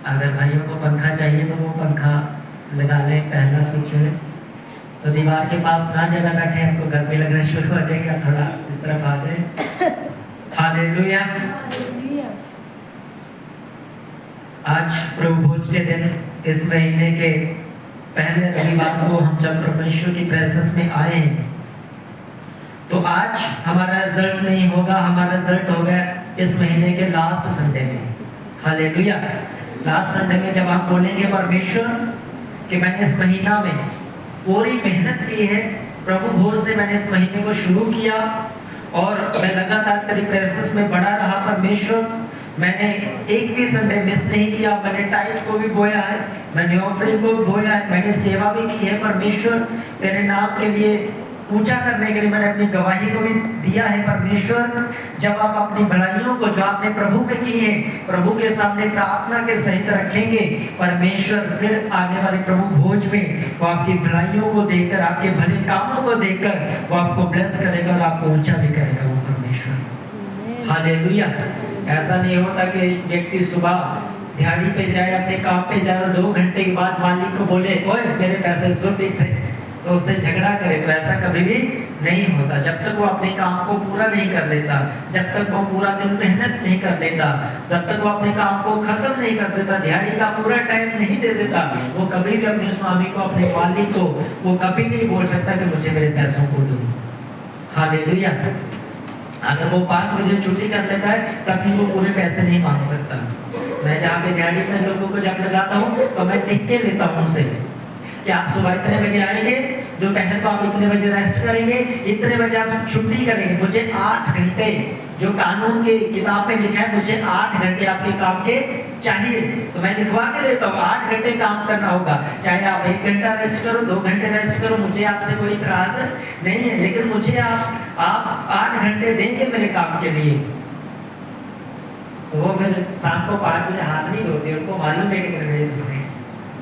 अगर भाइयों को पंखा चाहिए तो वो पंखा लगा लें, पहला स्विच है तो दीवार के पास ना ज़्यादा बैठे, हमको गर्मी लगना शुरू हो जाएगी, आप थोड़ा इस तरफ आ जाए। हालेलुया। आज प्रभु भोज के दिन, इस महीने के पहले रविवार को हम जब परमेश्वर की प्रेजेंस में आए हैं, तो आज हमारा रिजल्ट नहीं होगा, हमारा रिजल्ट होगा इस महीने के लास्ट संडे में। हालेलुया। लास्ट संडे में जब आप बोलेंगे परमेश्वर कि मैंने इस महीना में पूरी मेहनत की है, प्रभु भोज से मैंने इस महीने को शुरू किया और मैं लगातार तेरी प्रेजेंस में बड़ा रहा परमेश्वर, मैंने एक भी संडे मिस नहीं किया, मैंने टाइट को भी बोया है, मैंने ऑफरिंग को भी बोया है, मैंने सेवा भी की है परमेश्वर, तेरे नाम के लिए ऊंचा करने के लिए मैंने अपनी गवाही को भी दिया है परमेश्वर। जब आप अपनी भलाइयों को जो आपने प्रभु में की है प्रभु के सामने प्रार्थना के सहित रखेंगे परमेश्वर, फिर आने वाले प्रभु भोज में वो आपकी भलाइयों को देखकर, आपके भले कामों को देखकर वो आपको ब्लेस करेगा और आपको ऊंचा भी करेगा वो परमेश्वर। हालेलुया। ऐसा नहीं होता कि व्यक्ति सुबह दिहाड़ी पे जाए, अपने काम पे जाए और 2 घंटे के बाद मालिक को बोले ओए मेरे पैसे सुरक्षित थे, तो उससे झगड़ा करे, तो ऐसा कभी भी नहीं होता। जब तक वो अपने काम को पूरा नहीं कर लेता, जब तक वो पूरा दिन मेहनत नहीं कर लेता, जब तक वो अपने काम को खत्म नहीं कर देता, दिहाड़ी का पूरा टाइम नहीं दे देता, वो कभी भी अपने स्वामी को, अपने मालिक को वो कभी नहीं बोल सकता कि मुझे मेरे पैसों को दो। हालेलुया। अगर वो 5 बजे छुट्टी कर लेता है तब भी वो पूरे पैसे नहीं मांग सकता। मैं जहाँ पे दिहाड़ी में लोगों को जब लगाता हूँ तो मैं लिख के लेता हूँ उनसे कि आप सुबह इतने बजे आएंगे, दोपहर को आप इतने बजे रेस्ट करेंगे, इतने बजे आप छुट्टी करेंगे, मुझे 8 घंटे जो कानून की किताब में लिखा है, मुझे 8 घंटे आपके काम के चाहिए, तो मैं लिखवा के लेता हूँ 8 घंटे काम करना होगा, चाहे आप 1 घंटा रेस्ट करो, 2 घंटे रेस्ट करो, मुझे आपसे कोई इतराज नहीं है, लेकिन मुझे आप 8 घंटे देंगे मेरे काम के लिए। तो वो फिर शाम को 5 बजे हाथ नहीं धोते, उनको मालूम है कि कितने बजे धोते।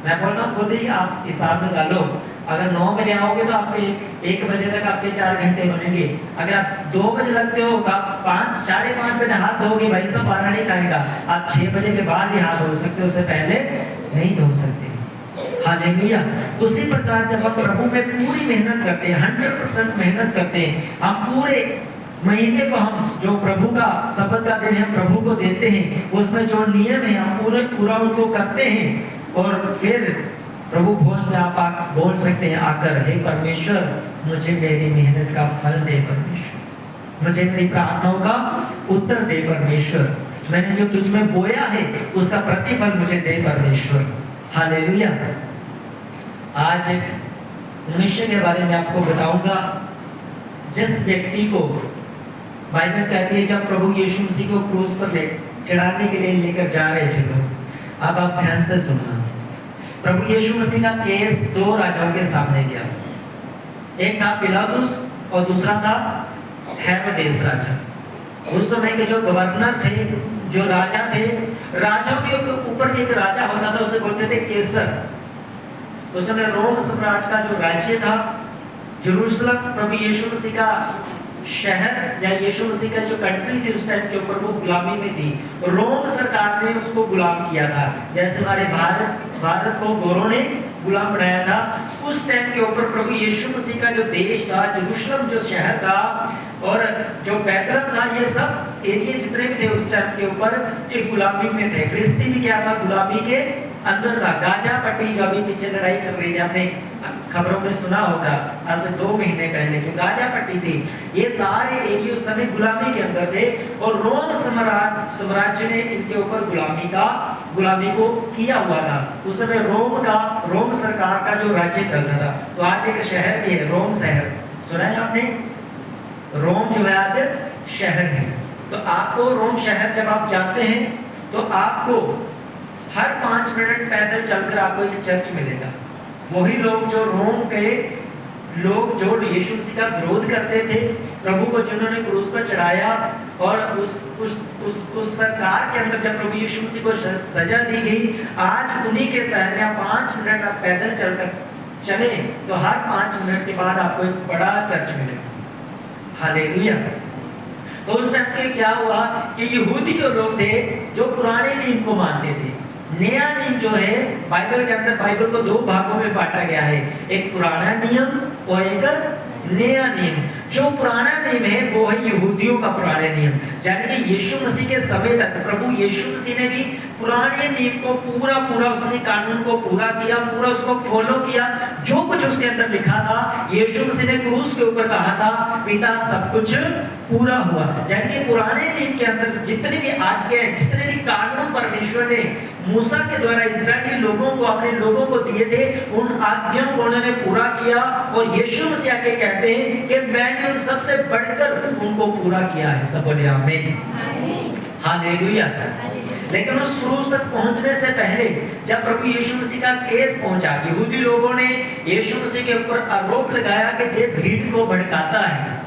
मैं बोलता हूँ खुद ही आप हिसाब में डालो, अगर 9 बजे आओगे तो आपके 1 बजे तक आपके 4 घंटे बनेंगे, अगर आप 2 बजे लगते हो तो आप 5 साढ़े 5 बजे हाथ धोगे, भाई सब खाना नहीं खाएगा, आप 6 बजे के बाद ही हाथ धो सकते हो, उससे पहले नहीं धो सकते। हालेलुया। उसी प्रकार जब हम प्रभु में पूरी मेहनत करते हैं, 100% मेहनत करते हैं, हम पूरे महीने को हम जो प्रभु का शब्द का दिन हम प्रभु को देते हैं, उसमें जो नियम है हम पूरा उनको करते हैं, और फिर प्रभु भोज में आप बोल सकते हैं आकर, हे परमेश्वर मुझे मेरी मेहनत का फल दे परमेश्वर, मुझे मेरी प्रार्थनाओं का उत्तर दे परमेश्वर, मैंने जो तुझ में बोया है उसका प्रतिफल मुझे दे परमेश्वर। हालेलुया। आज एक मनुष्य के बारे में आपको बताऊंगा, जिस व्यक्ति को बाइबल कहती है जब प्रभु यीशु मसीह को क्रूस पर चढ़ाने के लिए लेकर जा रहे थे लोग, अब आप ध्यान से सुनना, प्रभु यीशु मसीह का केस 2 राजाओं के सामने गया, एक था पिलातुस और दूसरा था हेरोदेस राजा। उस समय के जो गवर्नर थे, जो राजा थे, राजाओं के ऊपर एक राजा होता था, उसे बोलते थे केसर। उस समय रोम सम्राट का जो राज्य था, जेरूशलम प्रभु यीशु मसीह का शहर या यीशु मसीह का जो कंट्री थी उस टाइम के ऊपर वो गुलामी में थी, रोम सरकार ने उसको गुलाम किया था, जैसे हमारे भारत को गोरों ने गुलाम बनाया था। उस टाइम के ऊपर प्रभु यीशु मसीह का जो देश था, जेरूशलम जो शहर था और जो बैतलहम था, ये सब एरिया जितने भी थे उस टाइम के ऊपर ये गुलामी में थे। फिलिस्तीन भी क्या था, गुलामी के अंदर था। गाजा पट्टी जो अभी पीछे लड़ाई चल रही है, आपने खबरों में सुना होगा, आज से 2 महीने पहले जो गाजा पट्टी थी, ये सारे एरिया उस समय गुलामी के अंदर थे और रोम साम्राज्य ने इनके ऊपर गुलामी को किया हुआ था। उस समय रोम सरकार का जो राज्य चलता था। तो आज एक शहर भी है, रोम शहर, सुना है आपने? रोम जो है आज शहर है। तो आपको रोम शहर जब आप जाते हैं तो आपको हर 5 मिनट पैदल चलकर आपको एक चर्च मिलेगा। वही लोग जो रोम के लोग जो यीशु मसीह का विरोध करते थे, प्रभु को जिन्होंने क्रूस पर चढ़ाया, और उस सरकार के अंदर जब प्रभु यीशु मसीह को सजा दी गई, आज उन्हीं के शहर में 5 मिनट आप पैदल चलकर चले तो हर 5 मिनट के बाद आपको एक बड़ा चर्च मिलेगा। हालेलुया। तो उस टाइम पे क्या हुआ कि यहूदी जो लोग थे जो पुराने नियम को मानते थे, नया नियम जो है बाइबल के अंदर, बाइबल को दो भागों में बांटा गया है, एक पुराना नियम और एक नया नियम। जो पुराना नियम है वो है यहूदियों का पुराना नियम, यानी कि यीशु मसीह के समय तक प्रभु यीशु मसीह ने भी पुराने नियम को पूरा उसने कानून को पूरा किया, पूरा उसको फॉलो किया। जो कुछ उसके अंदर लिखा था, यीशु मसीह ने क्रूस के ऊपर कहा था, पिता सब कुछ पूरा हुआ। यानी कि पुराने नियम के अंदर जितने भी आज्ञाएं, जितने भी कानून परमेश्वर ने मूसा के द्वारा इस्राएली लोगों को, अपने लोगों को दिए थे, उन आज्ञाओं को उन्होंने पूरा किया। और यीशु मसीह आके कहते हैं कि मैंने उन सबसे बढ़कर उनको पूरा किया है। सब बोले आमीन, हालेलुया। लेकिन उस क्रूस तक पहुंचने से पहले जब प्रभु यीशु मसीह का केस पहुंचा, यहूदी लोगों ने यीशु मसीह के ऊपर आरोप लगाया कि ये भीड़ को भड़काता है,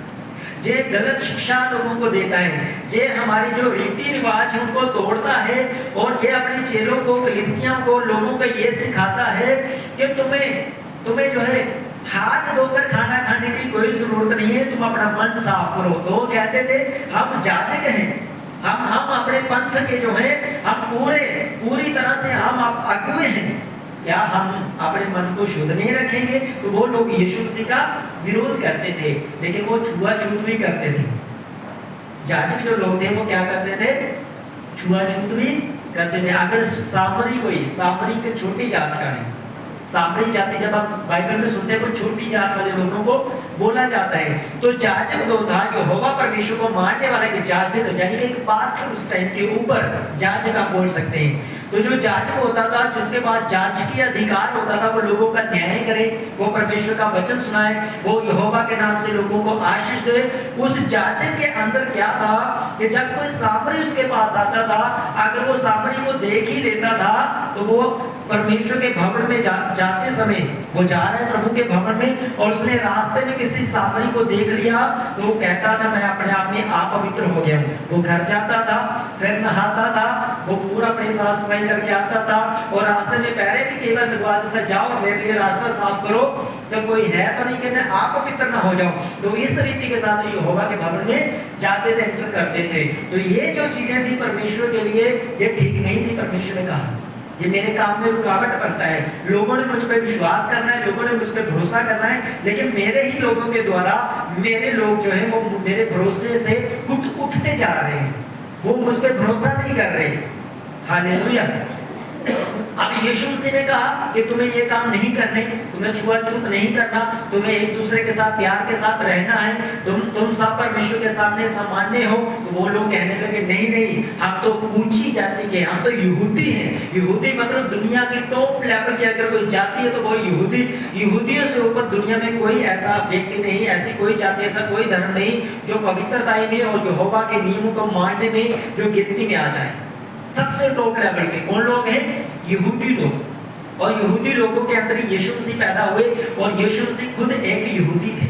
जे गलत शिक्षा लोगों को देता है, जे हमारी जो रीति रिवाज है उनको तोड़ता है, और ये अपने चेलों को, कलीसिया को, लोगों को ये सिखाता है कि तुम्हें जो है हाथ धोकर खाना खाने की कोई जरूरत नहीं है, तुम अपना मन साफ करो। तो वो कहते थे हम जाजक हैं, हम अपने पंथ के जो हैं, हम पूरी तरह से हम अगुए हैं, क्या हम अपने मन को शुद्ध नहीं रखेंगे? तो वो लोग यीशु मसीह का विरोध करते थे, लेकिन वो छुआछूत भी करते थे। याजक जो लोग थे वो क्या करते थे? छुआछूत भी करते थे। अगर सामरी के छोटी जात का है, सामरी जाति जब आप बाइबल में सुनते हैं वो छोटी जात वाले लोगों को बोला जाता है। तो याजक जो था, यहोवा परमेश्वर को मानने वाला के याजक, यानी कि एक पास्टर उस टाइम के ऊपर याजक आप बोल सकते हैं। तो जो याजक होता था, जिसके पास याजकीय अधिकार होता था, वो लोगों का न्याय करे, वो परमेश्वर का वचन सुनाए, वो यहोवा के नाम से लोगों को आशीष दे। उस याजक के अंदर क्या था कि जब कोई सामरी उसके पास आता था, अगर वो सामरी को देख ही लेता था तो वो परमेश्वर के भवन में जाते समय, वो जा रहा है प्रभु के भवन में और उसने रास्ते में किसी सामरी को देख लिया, तो वो कहता था मैं अपने आप में अपवित्र हो गया हूँ। वो घर जाता था, फिर नहाता था, वो पूरा अपनी साफ सफाई करके आता था, और रास्ते में पैरे भी केवल लगवा देता, जाओ मेरे लिए रास्ता साफ करो, तो कोई है तो नहीं कि मैं अपवित्र ना हो जाऊं। तो इस तरीके के साथ यहोवा के भवन में जाते थे, एंटर करते थे। तो ये जो चीजें थी परमेश्वर के लिए ये ठीक नहीं थी। परमेश्वर ने कहा ये मेरे काम में रुकावट पड़ता है, लोगों ने मुझ पर विश्वास करना है, लोगों ने मुझ पर भरोसा करना है, लेकिन मेरे ही लोगों के द्वारा मेरे लोग जो है वो मेरे भरोसे से उठते जा रहे हैं, वो मुझ पर भरोसा नहीं कर रहे। हालेलुया। अब यीशु मसीह ने कहा कि तुम्हें ये काम नहीं करने, तुम्हें छुआछूत नहीं करना, तुम्हें एक दूसरे के साथ प्यार के साथ रहना है, तुम सब परमेश्वर के सामने सामान्य हो। तो वो लोग कहने लगे नहीं, हम तो ऊंची जाति के, हम तो यहूदी हैं। यहूदी मतलब दुनिया की टॉप लेवल की अगर कोई जाति है तो वो यहूदियों से ऊपर दुनिया में कोई ऐसा व्यक्ति नहीं, ऐसी कोई जाति, ऐसा कोई धर्म नहीं जो पवित्रता में और यहोवा के नियमों को मानने में जो गिनती में आ जाए। सबसे टॉप लेवल के कौन लोग हैं? यहूदी लोग। और यहूदी लोगों के अंदर यीशु मसीह पैदा हुए, और यीशु मसीह खुद एक यहूदी थे,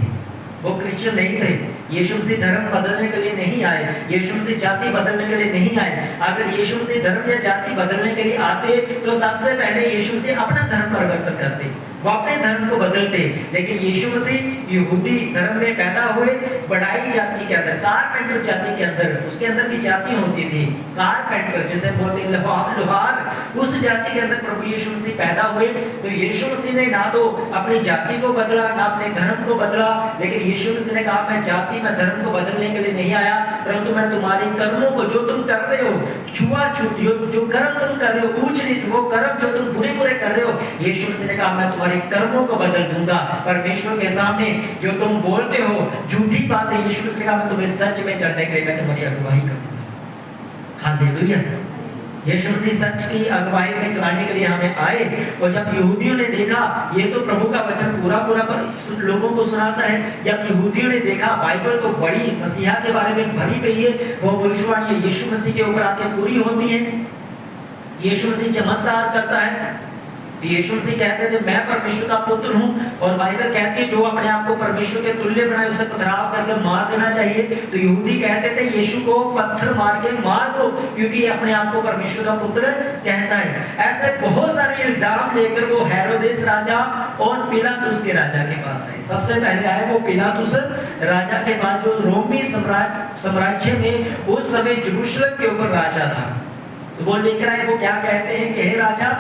वो क्रिश्चियन नहीं थे। यीशु मसीह धर्म बदलने के लिए नहीं आए, यीशु मसीह जाति बदलने के लिए नहीं आए। अगर यीशु मसीह धर्म या जाति बदलने के लिए आते तो सबसे पहले यीशु मसीह अपना धर्म परिवर्तन करते, वो अपने धर्म को बदलते। लेकिन यीशु मसीह यहूदी धर्म में पैदा हुए, बढ़ाई जाति के अंदर, कारपेंटर जाति के अंदर, उसके अंदर भी जाति होती थी, कारपेंटर जैसे बोलते हैं लोहार, उस जाति के अंदर प्रभु यीशु मसीह पैदा हुए। तो यीशु मसीह ने ना तो अपनी जाति को बदला, ना अपने धर्म को बदला, लेकिन यीशु मसीह ने कहा मैं जाति में धर्म को बदलने के लिए नहीं आया, परंतु मैं तुम्हारे कर्मों को जो तुम कर रहे हो, छुआछूत जो कर्म तुम कर रहे हो, ऊंच नीच वो कर्म जो तुम बुरे कर रहे हो, यीशु मसीह ने कहा मैं तुम्हारे कर्मों को बदल दूंगा। परमेश्वर के सामने जो तुम बोलते हो झूठी बातें, यीशु मसीह ने कहा मैं तुम्हें सच में चलने के लिए मैं तुम्हारी अगुवाई करूंगा। हालेलुया। यीशु मसीह सच की अगुवाई में चलाने के लिए हमें आए। और जब यहूदियों ने देखा ये तो प्रभु का वचन पूरा पर लोगों को सुनाता है, जब यहूदियों ने देखा बाइबल तो बड़ी मसीहा के बारे में भरी पई है, वो भविष्यवाणी यीशु मसीह के ऊपर आके पूरी होती है। यीशु मसीह चमत्कार करता है। यीशु मसीह कहते थे मैं परमेश्वर का पुत्र हूं, और बाइबल कहती है जो अपने आप को परमेश्वर के तुल्य बनाए उसे पथराव करके मार देना चाहिए। तो यहूदी कहते थे यीशु को पत्थर मार के मार दो, क्योंकि ये अपने आप को परमेश्वर का पुत्र कहता है। ऐसे बहुत सारे इल्जाम लेकर वो हेरोदेस राजा और पिलातुस के राजा के पास आए। सबसे पहले आए वो पिलातुस राजा के पास, जो रोमी साम्राज्य में उस समय यरूशलेम के ऊपर राजा था। तो वो लेकर आए, वो क्या कहते हैं कि हे राजा,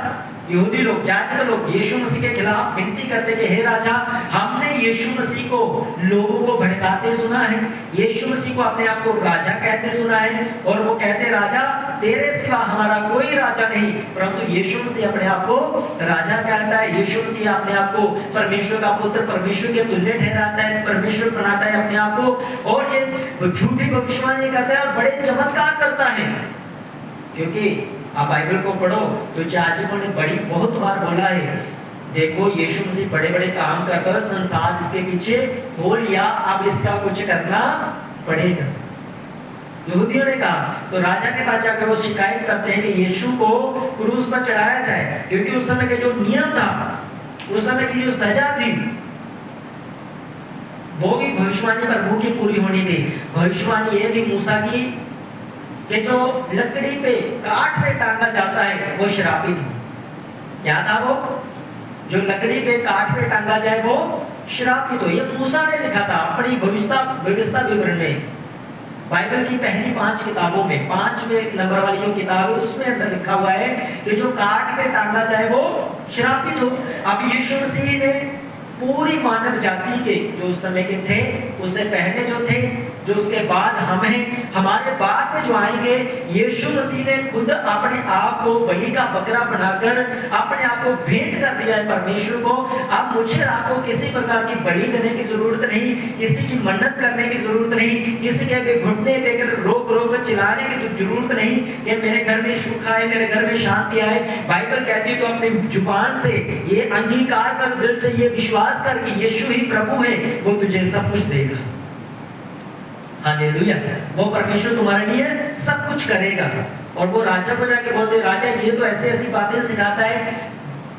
यहूदी लोग, जाजक लोग यीशु मसीह के खिलाफ विनती करते कि हे राजा, हमने यीशु मसीह को लोगों को भड़काते सुना है, यीशु मसीह को अपने आप को राजा कहते सुना है, और वो कहते राजा तेरे सिवा हमारा कोई राजा नहीं, परंतु यीशु मसीह अपने आप को राजा कहता है। यीशु मसीह अपने आप को परमेश्वर का पुत्र, परमेश्वर के तुल्य ठहराता है, परमेश्वर बनाता है अपने आप को, और ये झूठी भविष्यवाणी करता है और बड़े चमत्कार करता है। क्योंकि आप बाइबल को पढ़ो तो याजकों ने बहुत बार बोला है, देखो यीशु मसीह बड़े बड़े काम करता है, संसार इसके पीछे हो लिया, अब इसका कुछ करना पड़ेगा। यहूदियों ने कहा, तो राजा के पास जाकर वो शिकायत करते हैं कि यीशु को क्रूस पर चढ़ाया जाए, क्योंकि उस समय का जो नियम था, उस समय की जो सजा थी, वो भी भविष्यवाणी प्रभु की पूरी होनी थी। भविष्यवाणी ये थी मूसा की कि जो लकड़ी पे काठ पे टांगा जाता है वो श्रापित हो। क्या था वो? जो लकड़ी पे काठ पे टांगा जाए वो श्रापित हो। ये मूसा ने लिखा था अपनी व्यवस्था विवरण में। बाइबल की पहली 5 किताबों में 5वें नंबर वाली जो किताब है उसमें अंदर लिखा हुआ है कि जो काठ पे टांगा जाए वो श्रापित हो। अब यीशु मसीह ने पूरी मानव जाति के जो उस समय के थे, उससे पहले जो थे, जो उसके बाद हमें, हमारे बाद में जो आएंगे, यीशु मसीह ने खुद अपने आप को बलि का बकरा बनाकर अपने आप को भेंट कर दिया है परमेश्वर को। अब मुझे आपको किसी प्रकार की बलि देने की जरूरत नहीं, किसी की मन्नत करने की जरूरत नहीं, किसी के घुटने लेकर रोक रोक चिल्लाने की जरूरत नहीं कि मेरे घर में सुख आए, मेरे घर में शांति आए। बाइबल कहती है तो अपनी जुबान से ये अंगीकार कर, दिल से ये विश्वास कर कि यीशु ही प्रभु है, वो तुझे सब कुछ देगा। हालेलुया। वो परमेश्वर तुम्हारे लिए सब कुछ करेगा। और वो राजा को जाके बोलते, राजा ये तो ऐसी ऐसी बातें सिखाता है,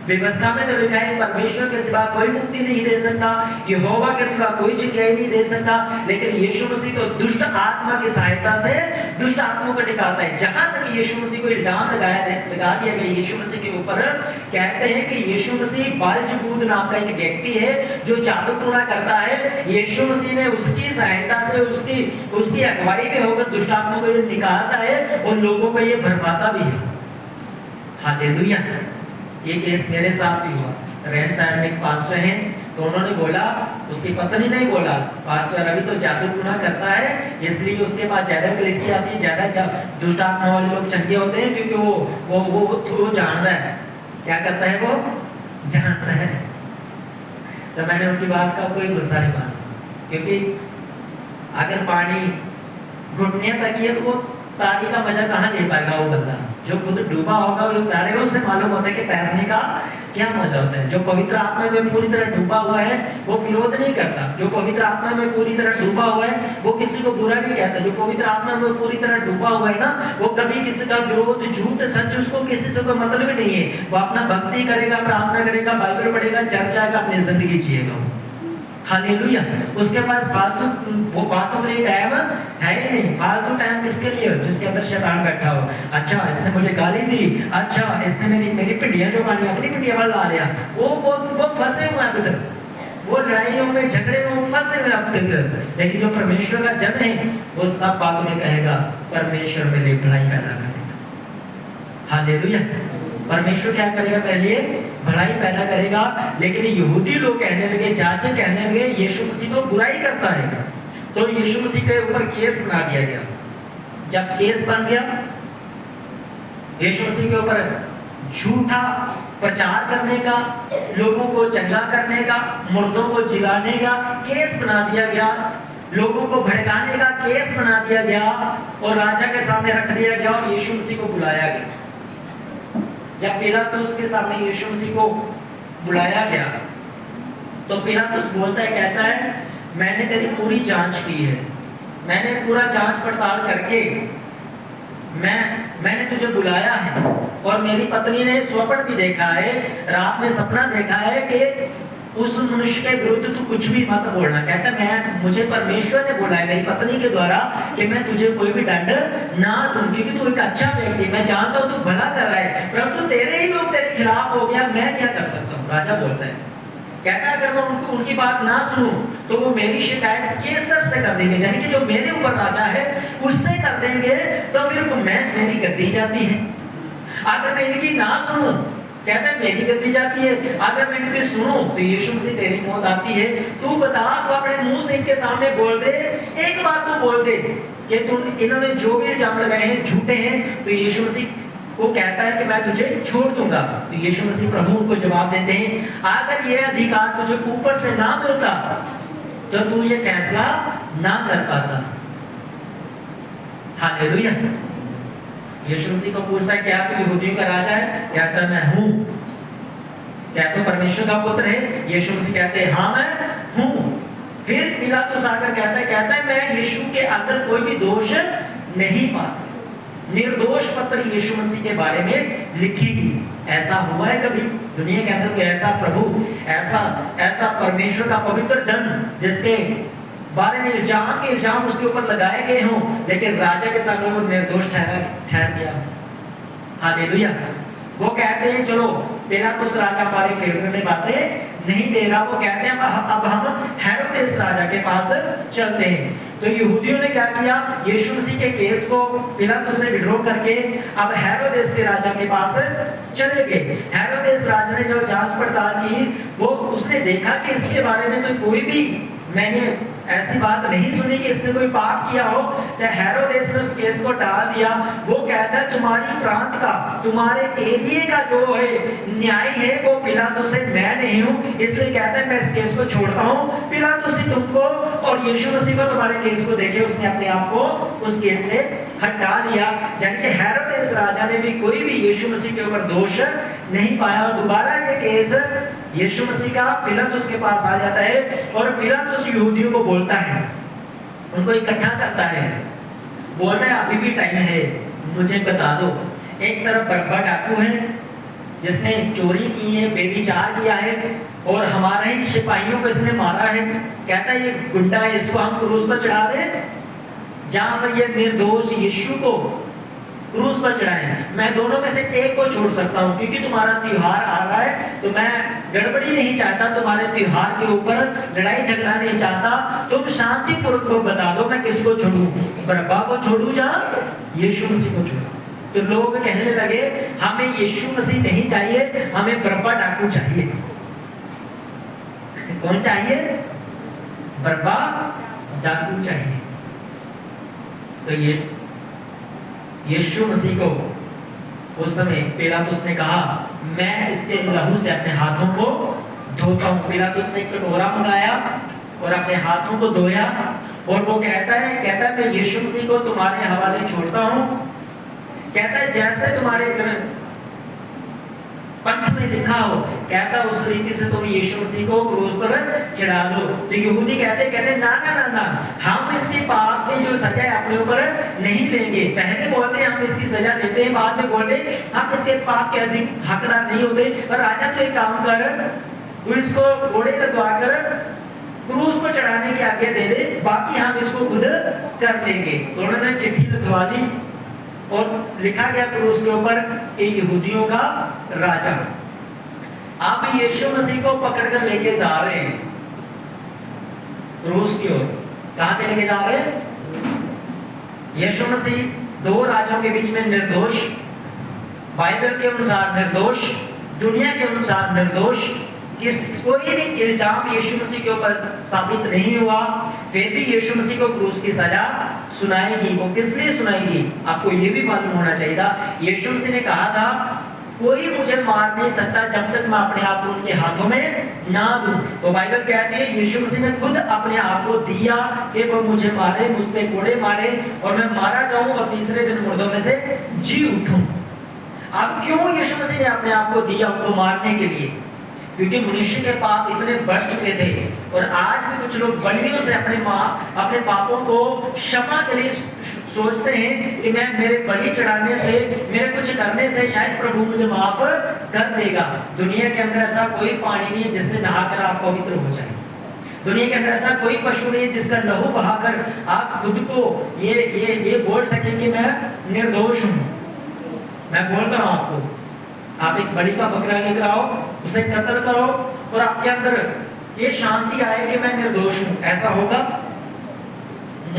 व्यवस्था में तो लिखा है परमेश्वर के सिवा कोई मुक्ति नहीं दे सकता, यहोवा के सिवा कोई छिपाई नहीं दे सकता, लेकिन यीशु मसीह तो दुष्ट आत्मा की सहायता से दुष्ट आत्माओं को निकालता है। जहां तक यीशु मसीह को इल्जाम लगा दिया गया यीशु मसीह के ऊपर, कहते हैं कि यीशु मसीह बालजबूद नाम का एक व्यक्ति है जो जादू टोना करता है। यीशु मसीह ने उसकी सहायता से, उसकी अगुवाई में होकर दुष्ट आत्मा को निकालता है और लोगों को ये भरमाता भी है। हालेलुया। ये केस मेरे साथ भी हुआ। रेड साइड में एक पास्टर हैं, तो उन्होंने बोला, उसकी पत्नी ने बोला, पास्टर अभी तो जादू टोना करता है, इसलिए उसके पास ज्यादा कलीसिया आती है, ज्यादा दुष्ट आत्मा वाले लोग चंगे होते हैं, क्योंकि वो जानता है। क्या करता है? वो जानता है। तो मैंने उनकी बात का कोई गुस्सा नहीं माना, क्योंकि अगर पानी घुटने तक है तो वो तारी का मजा कहाँ ले पाएगा? वो बंदा जो खुद डूबा होगा, वो तैरेगा, उससे मालूम होता है कि तैरने का क्या मजा होता है। जो पवित्र आत्मा में पूरी तरह डूबा हुआ है वो विरोध नहीं करता। जो पवित्र आत्मा में पूरी तरह डूबा हुआ है वो किसी को बुरा नहीं कहता। जो पवित्र आत्मा में पूरी तरह डूबा हुआ है ना, वो कभी किसी का विरोध, झूठ, सच उसको किसी से कोई मतलब ही नहीं है। वो अपना भक्ति करेगा, प्रार्थना करेगा, बाइबल पढ़ेगा, चर्च आएगा, अपनी जिंदगी जिएगा। हालेलुया। उसके पास फालतू वो बातों के लिए टाइम है ही नहीं। फालतू टाइम किसके लिए? जिसके अंदर शैतान बैठा हो। अच्छा इसने मुझे गाली दी, अच्छा इसने मेरी पिंडियां जो मानी अपनी पिंडियां पर ला लिया, वो फंसे हुए अभी तक, वो लड़ाइयों में, झगड़े में फंसे हुए अब तक। लेकिन जो परमेश्वर का जन है वो सब बातों में कहेगा परमेश्वर मेरे लिए भलाई पैदा करेगा। हालेलुया। परमेश्वर क्या करेगा? पहले भलाई पैदा करेगा। लेकिन यहूदी लोग कहने लगे, जाजक कहने लगे यीशु मसीह तो बुराई करता है, तो यीशु मसीह के ऊपर केस बना दिया गया। जब केस बन गया, यीशु मसीह के ऊपर झूठा प्रचार करने का, लोगों को चंगा करने का, मुर्दों को जिलाने का केस बना दिया गया, लोगों को भड़काने का केस बना दिया गया और राजा के सामने रख दिया गया और यीशु मसीह को बुलाया गया। जब पिलातुस के सामने यीशु मसीह को बुलाया गया तो पिलातुस बोलता है, कहता है मैंने तेरी पूरी जांच की है, मैंने पूरा जांच पड़ताल करके मैंने तुझे बुलाया है, और मेरी पत्नी ने स्वप्न भी देखा है, रात में सपना देखा है कि उस मनुष्य के विरुद्ध तू कुछ भी मत बोलना। कहता मुझे परमेश्वर ने बोला है मेरी पत्नी के द्वारा कि मैं तुझे कोई भी दंड ना दूं, क्योंकि तू एक अच्छा व्यक्ति, मैं जानता हूं तू भला कर रहा है, परंतु तेरे ही लोग तेरे खिलाफ हो गया, मैं क्या कर सकता हूँ? राजा बोलता है, कहता है अगर मैं उनकी बात ना सुनूं तो वो मेरी शिकायत केसर से कर देंगे, यानी कि जो मेरे ऊपर राजा है उससे कर देंगे, तो फिर मेरी गद्दी जाती है। अगर मैं इनकी ना सुनूं, कहता है मेरी गद्दी जाती है, अगर मैं इनकी सुनूं तो यीशु मसीह तेरी मौत आती है। तू बता, तो अपने मुंह से इनके सामने बोल दे, एक बात तो बोल दे कि तुम इन्होंने जो भी इल्जाम लगाए हैं झूठे हैं। तो यीशु मसीह को कहता है कि मैं तुझे छोड़ दूंगा। तो यीशु मसीह प्रभु उनको जवाब देते हैं, अगर ये अधिकार तुझे ऊपर से ना मिलता तो तू ये फैसला ना कर पाता। हालेलुया। यीशु मसीह को पूछता है, क्या तू यहूदियों का राजा है? कहता है मैं हूं। क्या तू परमेश्वर का पुत्र है? यीशु मसीह कहते हैं हाँ मैं हूं। फिर पिलातुस आकर कहता है मैं यीशु के अंदर कोई भी दोष नहीं पाता। निर्दोष पत्र यीशु मसीह के बारे में लिखी। ऐसा हुआ है कभी दुनिया के अंदर कोई ऐसा प्रभु, ऐसा परमेश्वर का पवित्र जन जिसके बारे में इल्जाम उसके ऊपर लगाए गए हों, लेकिन राजा के सामने वो निर्दोष ठहर गया? हालेलुया। वो कहते हैं चलो पिलातुस राजा हमारे फेवर में बातें नहीं दे रहा, वो कहते हैं अब हम हेरोदेस राजा के पास चलते हैं। तो यहूदियों ने क्या किया, यीशु मसीह के केस को पिलातुस से विड्रॉ करके अब हेरोदेस के राजा के पास चले गए। हेरोदेस राजा ने जब जांच पड़ताल की, वो उसने देखा कि इसके बारे में तो कोई भी मैंने ऐसी बात नहीं सुनी कि इसने कोई पाप किया हो। तो हेरोदेस ने उस केस को टाल दिया। वो कहता है तुम्हारी प्रांत का, तुम्हारे एरिया का जो है न्याय है वो पिलातुस से मैं नहीं हूँ, इसलिए कहता है मैं इस केस को छोड़ता हूँ। पिलातुस ही तुमको और यीशु मसीह को तुम्हारे केस को देखे उसने अपने आप को उस केस से हटा लिया। यानी कि हेरोदेस राजा ने भी कोई भी यीशु मसीह के ऊपर दोष नहीं पाया। और दोबारा ये केस यीशु मसीह का पिलातुस के पास आ जाता है और पिलातुस यहूदियों को बोलता है, उनको इकट्ठा करता है, बोलता है अभी भी टाइम है, मुझे बता दो। एक तरफ बरब्बा डाकू है जिसने चोरी की है, बेविचार किया है और हमारे ही सिपाहियों को इसने मारा है। कहता है ये गुंडा है, इसको हम क्रूस पर चढ़ा दें, जहां पर ये निर्दोष यीशु को क्रूस पर चढ़ाएं। मैं दोनों में से एक को छोड़ सकता हूं, क्योंकि तुम्हारा त्योहार आ रहा है तो मैं गड़बड़ी नहीं चाहता, तुम्हारे त्योहार के ऊपर लड़ाई झगड़ा नहीं चाहता। तुम शांतिपूर्वक को बता दो मैं किसको छोड़ूं, बरब्बा को छोड़ूं या यीशु मसीह को छोड़ूं? तो लोग कहने लगे हमें यीशु मसीह नहीं चाहिए, हमें बरब्बा डाकू चाहिए। कौन चाहिए? बरब्बा डाकू चाहिए। तो ये यीशु मसीह को उस समय पिलातुस ने कहा मैं इसके लहू से अपने हाथों को धोता हूं। पिलातुस ने एक कटोरा मंगाया और अपने हाथों को धोया और वो कहता है मैं यीशु मसीह को तुम्हारे हवाले छोड़ता हूं। कहता है जैसे तुम्हारे पंथ में लिखा हो, कहता उस रीति से तुम यीशु मसीह को क्रूस पर चढ़ा दो। तो यहूदी कहते ना ना ना ना, हम इसके पाप की जो सजा है अपने ऊपर नहीं लेंगे। पहले बोलते हैं हम इसकी सजा लेते हैं, बाद में बोलते हम इसके पाप के अधिक हकदार नहीं होते। पर राजा तो एक काम कर, तू इसको घोड़े लगवा कर क्रूस पर चढ़ाने की आज्ञा दे दे, बाकी हम इसको खुद कर लेंगे। तो उन्होंने चिट्ठी लिखवा दी और लिखा गया क्रूस के ऊपर ये यहूदियों का राजा। अब यीशु मसीह को पकड़कर लेके जा रहे हैं क्रूस की ओर। कहां पे लेके जा रहे हैं? यीशु मसीह दो राजाओं के बीच में निर्दोष, बाइबल के अनुसार निर्दोष, दुनिया के अनुसार निर्दोष, कोई भी इल्जाम यीशु मसीह के ऊपर साबित नहीं हुआ, फिर भी यीशु मसीह को क्रूस की सजा सुनाएगी। वो किस लिए सुनाएगी? आपको ये भी मालूम होना चाहिए। यीशु मसीह ने कहा था कोई मुझे मार नहीं सकता जब तक मैं अपने आप को उनके हाथों में ना दूं। तो बाइबल कहती है यीशु मसीह ने खुद अपने आप को दिया कि वो मुझे मारे, मुझ पे कोड़े मारे और मैं मारा जाऊं और तीसरे दिन मुर्दों में से जी उठूं। अब क्यों यीशु मसीह ने अपने आप को दिया उनको मारने के लिए? क्योंकि मनुष्य के पाप इतने बढ़ चुके थे और आज भी कुछ लोग बलियों से अपने पापों को क्षमा के लिए सोचते हैं कि मैं मेरे बलि चढ़ाने से, मेरे कुछ करने से शायद प्रभु मुझे माफ कर देगा। दुनिया के अंदर ऐसा कोई पानी नहीं जिससे नहाकर आप पवित्र हो जाए। दुनिया के अंदर ऐसा कोई पशु नहीं जिसका लहू बहाकर आप खुद को ये बोल सके कि मैं निर्दोष हूँ। मैं बोल रहा हूँ आपको, आप एक बलि का बकरा लेकर आओ, उसे कत्ल करो और आपके अंदर ये शांति आए कि मैं निर्दोष हूं, ऐसा होगा?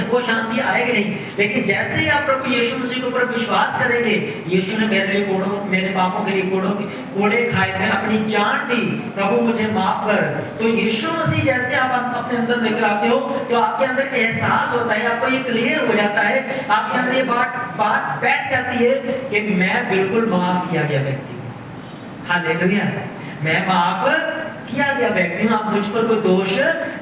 वो शांति आएगी नहीं। लेकिन जैसे ही आप प्रभु यीशु मसीह के ऊपर विश्वास करेंगे, यीशु ने मेरे लिए मेरे पापों के लिए कोड़े खाए, मैं अपनी जान दी, प्रभु मुझे माफ कर, तो यीशु मसीह जैसे आप अपने अंदर लेकर आते हो तो आपके अंदर एहसास होता है, आपको ये क्लियर हो जाता है, आपके अंदर ये बात बैठ जाती है कि मैं बिल्कुल माफ किया गया व्यक्ति हूं। हालेलुया, मैं माफ किया गया व्यक्ति हूं, आप मुझ पर कोई दोष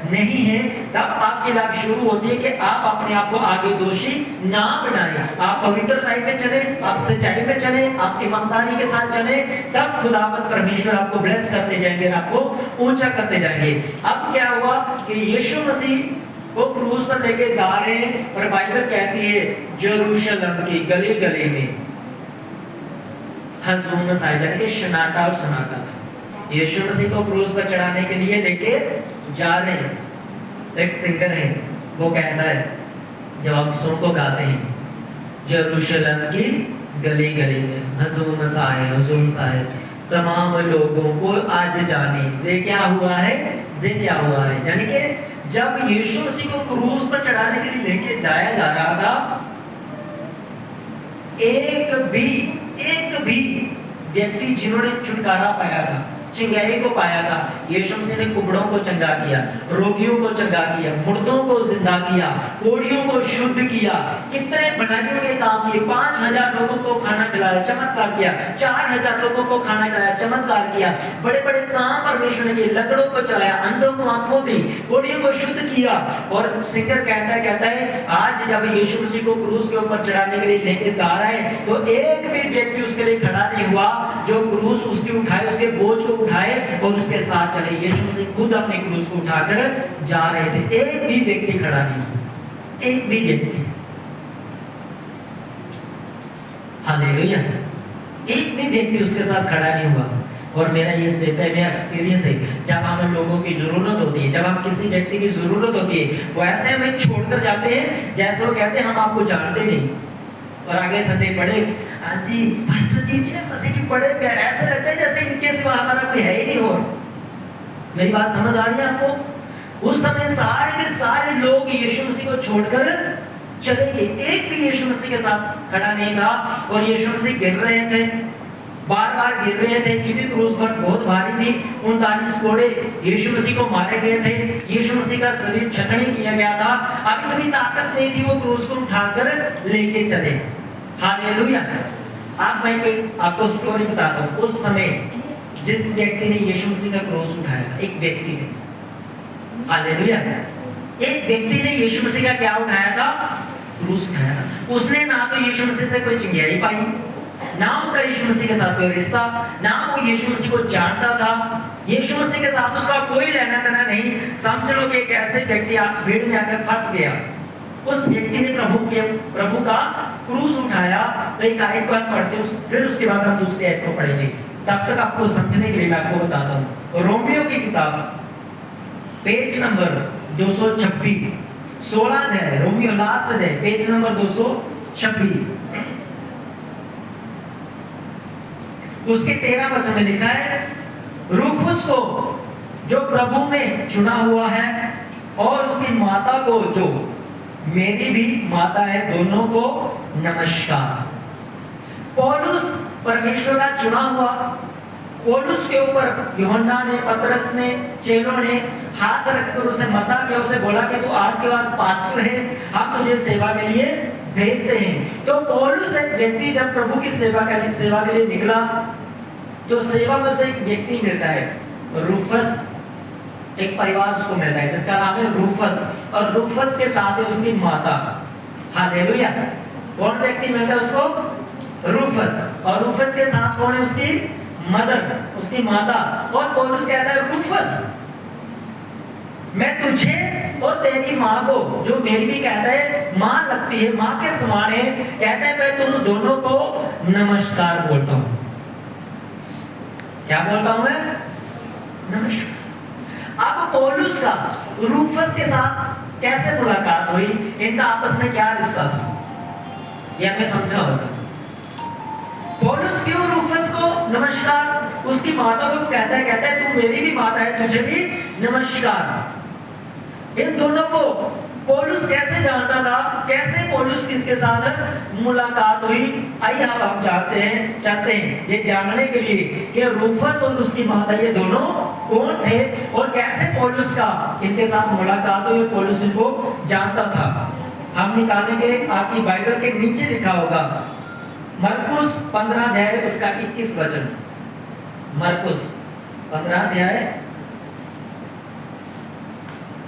नहीं है। तब आपकी लाइफ शुरू होती है कि आप अपने आप को आगे दोषी ना बनाएं, आप पवित्र लाइफ में चले, आप सच्चाई में चले, आप ईमानदारी के साथ चले, तब खुदावंद परमेश्वर आपको ब्लेस करते जाएंगे, आपको ऊंचा करते जाएंगे। अब क्या हुआ कि यीशु मसीह वो क्रूस पर लेके जा रहे हैं और बाइबल कहती है यरूशलेम की गली गली में हजूम मचाए, यानी कि सन्नाटा और सन्नाटा था। यीशु मसीह को क्रूस पर चढ़ाने के लिए लेके जा रहे हैं। एक सिंगर है, वो कहता है, जब हम सॉन्ग को गाते हैं, यरूशलेम की गली गली में हजूम मचाए तमाम लोगों को आज जाने से क्या हुआ है, क्या हुआ है। यानी कि जब यीशु मसीह को क्रूस पर चढ़ाने के लिए लेके जाया जा रहा था, एक भी व्यक्ति जिन्होंने छुटकारा पाया था, चिंगारी को पाया था, यीशु मसीह ने कुबड़ों को चंगा किया, रोगियों को चंगा किया, मुर्दों को जिंदा किया, कोढ़ियों को शुद्ध किया, कितने भलाइयों के काम किए, 5000 लोगों को खाना खिलाया, चमत्कार किया, 4000 लोगों को खाना खिलाया, चमत्कार किया, बड़े बड़े काम परमेश्वर ने किए, लंगड़ों को चलाया, अंधों को आंखों दी, कोढ़ियों को शुद्ध किया। और सिंगर कहता है आज जब यीशु मसीह को क्रूस के ऊपर चढ़ाने के लिए लेके जा रहा है, तो एक भी व्यक्ति उसके लिए खड़ा नहीं हुआ जो क्रूस उसकी उठाए, उसके बोझ को उठाए और उसके साथ चले। यीशु मसीह खुद अपने क्रूस को उठाकर जा रहे थे, एक भी व्यक्ति खड़ा नहीं, एक भी व्यक्ति। हालेलुया, एक भी व्यक्ति उसके साथ खड़ा नहीं हुआ। और मेरा ये मेरा एक्सपीरियंस है, जब हमें लोगों की जरूरत होती है, जब हम किसी व्यक्ति की जरूरत होती है, वो ऐसे हमें छोड़कर जाते हैं जैसे वो कहते हैं हम आपको जानते नहीं। और अगले संडे पढ़े, हाँ जी पास्टर जी मसीह की बड़े प्यारे, ऐसे लगता है जैसे इनके सिवा हमारा कोई है ही नहीं। हो मेरी बात समझ आ रही है आपको? उस समय सारे के सारे लोग यीशु मसीह को छोड़कर चले गए, एक भी यीशु मसीह के साथ खड़ा नहीं था। और यीशु मसीह गिर रहे थे, बार बार गिर रहे थे, क्योंकि क्रूस पर बहुत भारी थी। 39 कोड़े यीशु मसीह को मारे गए थे, यीशु मसीह का शरीर छटनी किया गया था, अब इतनी ताकत नहीं थी वो क्रूस को उठाकर लेके चले। हालेलुया। आप मैं आपको स्टोरी बताता हूँ। उस समय जिस व्यक्ति ने यीशु मसीह का क्रूस उठाया था, एक व्यक्ति ने, हालेलुया, एक व्यक्ति ने यीशु मसीह का क्या उठाया था? क्रूस उठाया था। उसने ना तो यीशु मसीह से कोई चिंगारी पाई, ना उसका यीशु मसीह के साथ कोई रिश्ता, ना वो यीशु मसीह को जानता था, यीशु मसीह के साथ उसका कोई लेना देना नहीं। समझ लो कि एक ऐसे व्यक्ति भीड़ में आकर फंस गया। उस व्यक्ति ने प्रभु का क्रूस उठाया। तो एक आयत को हम पढ़ते हैं, फिर उसके बाद हम दूसरी आयत को पढ़ेंगे। तब तक आपको समझने के लिए मैं आपको बताता हूँ। रोमियो की किताब पेज नंबर 226, 16 अध्याय, रोमियो लास्ट अध्याय, पेज नंबर 226, उसके 13 वचन में लिखा है, रूफुस को जो प्रभु में चुना हुआ है और उसकी माता को जो मेरी भी माता है, दोनों को नमस्कार। पौलुस परमेश्वर का चुना हुआ, पौलुस के ऊपर यूहन्ना ने, पतरस ने, चेलों ने हाथ रखकर उसे मसा किया, उसे बोला कि तू आज के बाद पास्टर है, हम तुझे सेवा के लिए भेजते हैं। तो पौलुस एक व्यक्ति जब प्रभु की सेवा के लिए निकला, तो सेवा में से एक व्यक्ति मिलता है, रूफस, एक परिवार उसको मिलता है जिसका नाम है रूफस, और रूफस के साथ है उसकी माता। हालेलुया। कौन व्यक्ति मिलता है उसको? रूफस। और रूफस के साथ कौन है? उसकी मदर, उसकी माता। और पौलुस कहता है, रूफस मैं तुझे और तेरी माँ को, जो मेरी भी कहता है माँ लगती है, माँ के समान है, कहता है मैं तुम दोनों को नमस्कार बोलता हूँ। क्या बोलता हूँ मैं? नमस्कार। अब पौलुस का रूफस के साथ कैसे मुलाकात हुई, इनका आपस में क्या रिश्ता था, ये हमें समझना होगा। पौलुस क्यों रूफस को नमस्कार, उसकी माता को कहता है तू मेरी भी माता है, तुझे भी नमस्कार। इन दोनों को पौलुस कैसे जानता था, कैसे पौलुस किसके साथ मुलाकात हुई? आइए हम चाहते हैं ये जानने के लिए कि रूफस और उसकी माता ये दोनों कौन थे और कैसे पौलुस का इनके साथ मुलाकात हुई, पौलुस इनको जानता था। हम निकालेंगे, आपकी बाइबल के नीचे लिखा होगा मरकुस 15 अध्याय उसका 21 वचन। मरकुस 15 अध्याय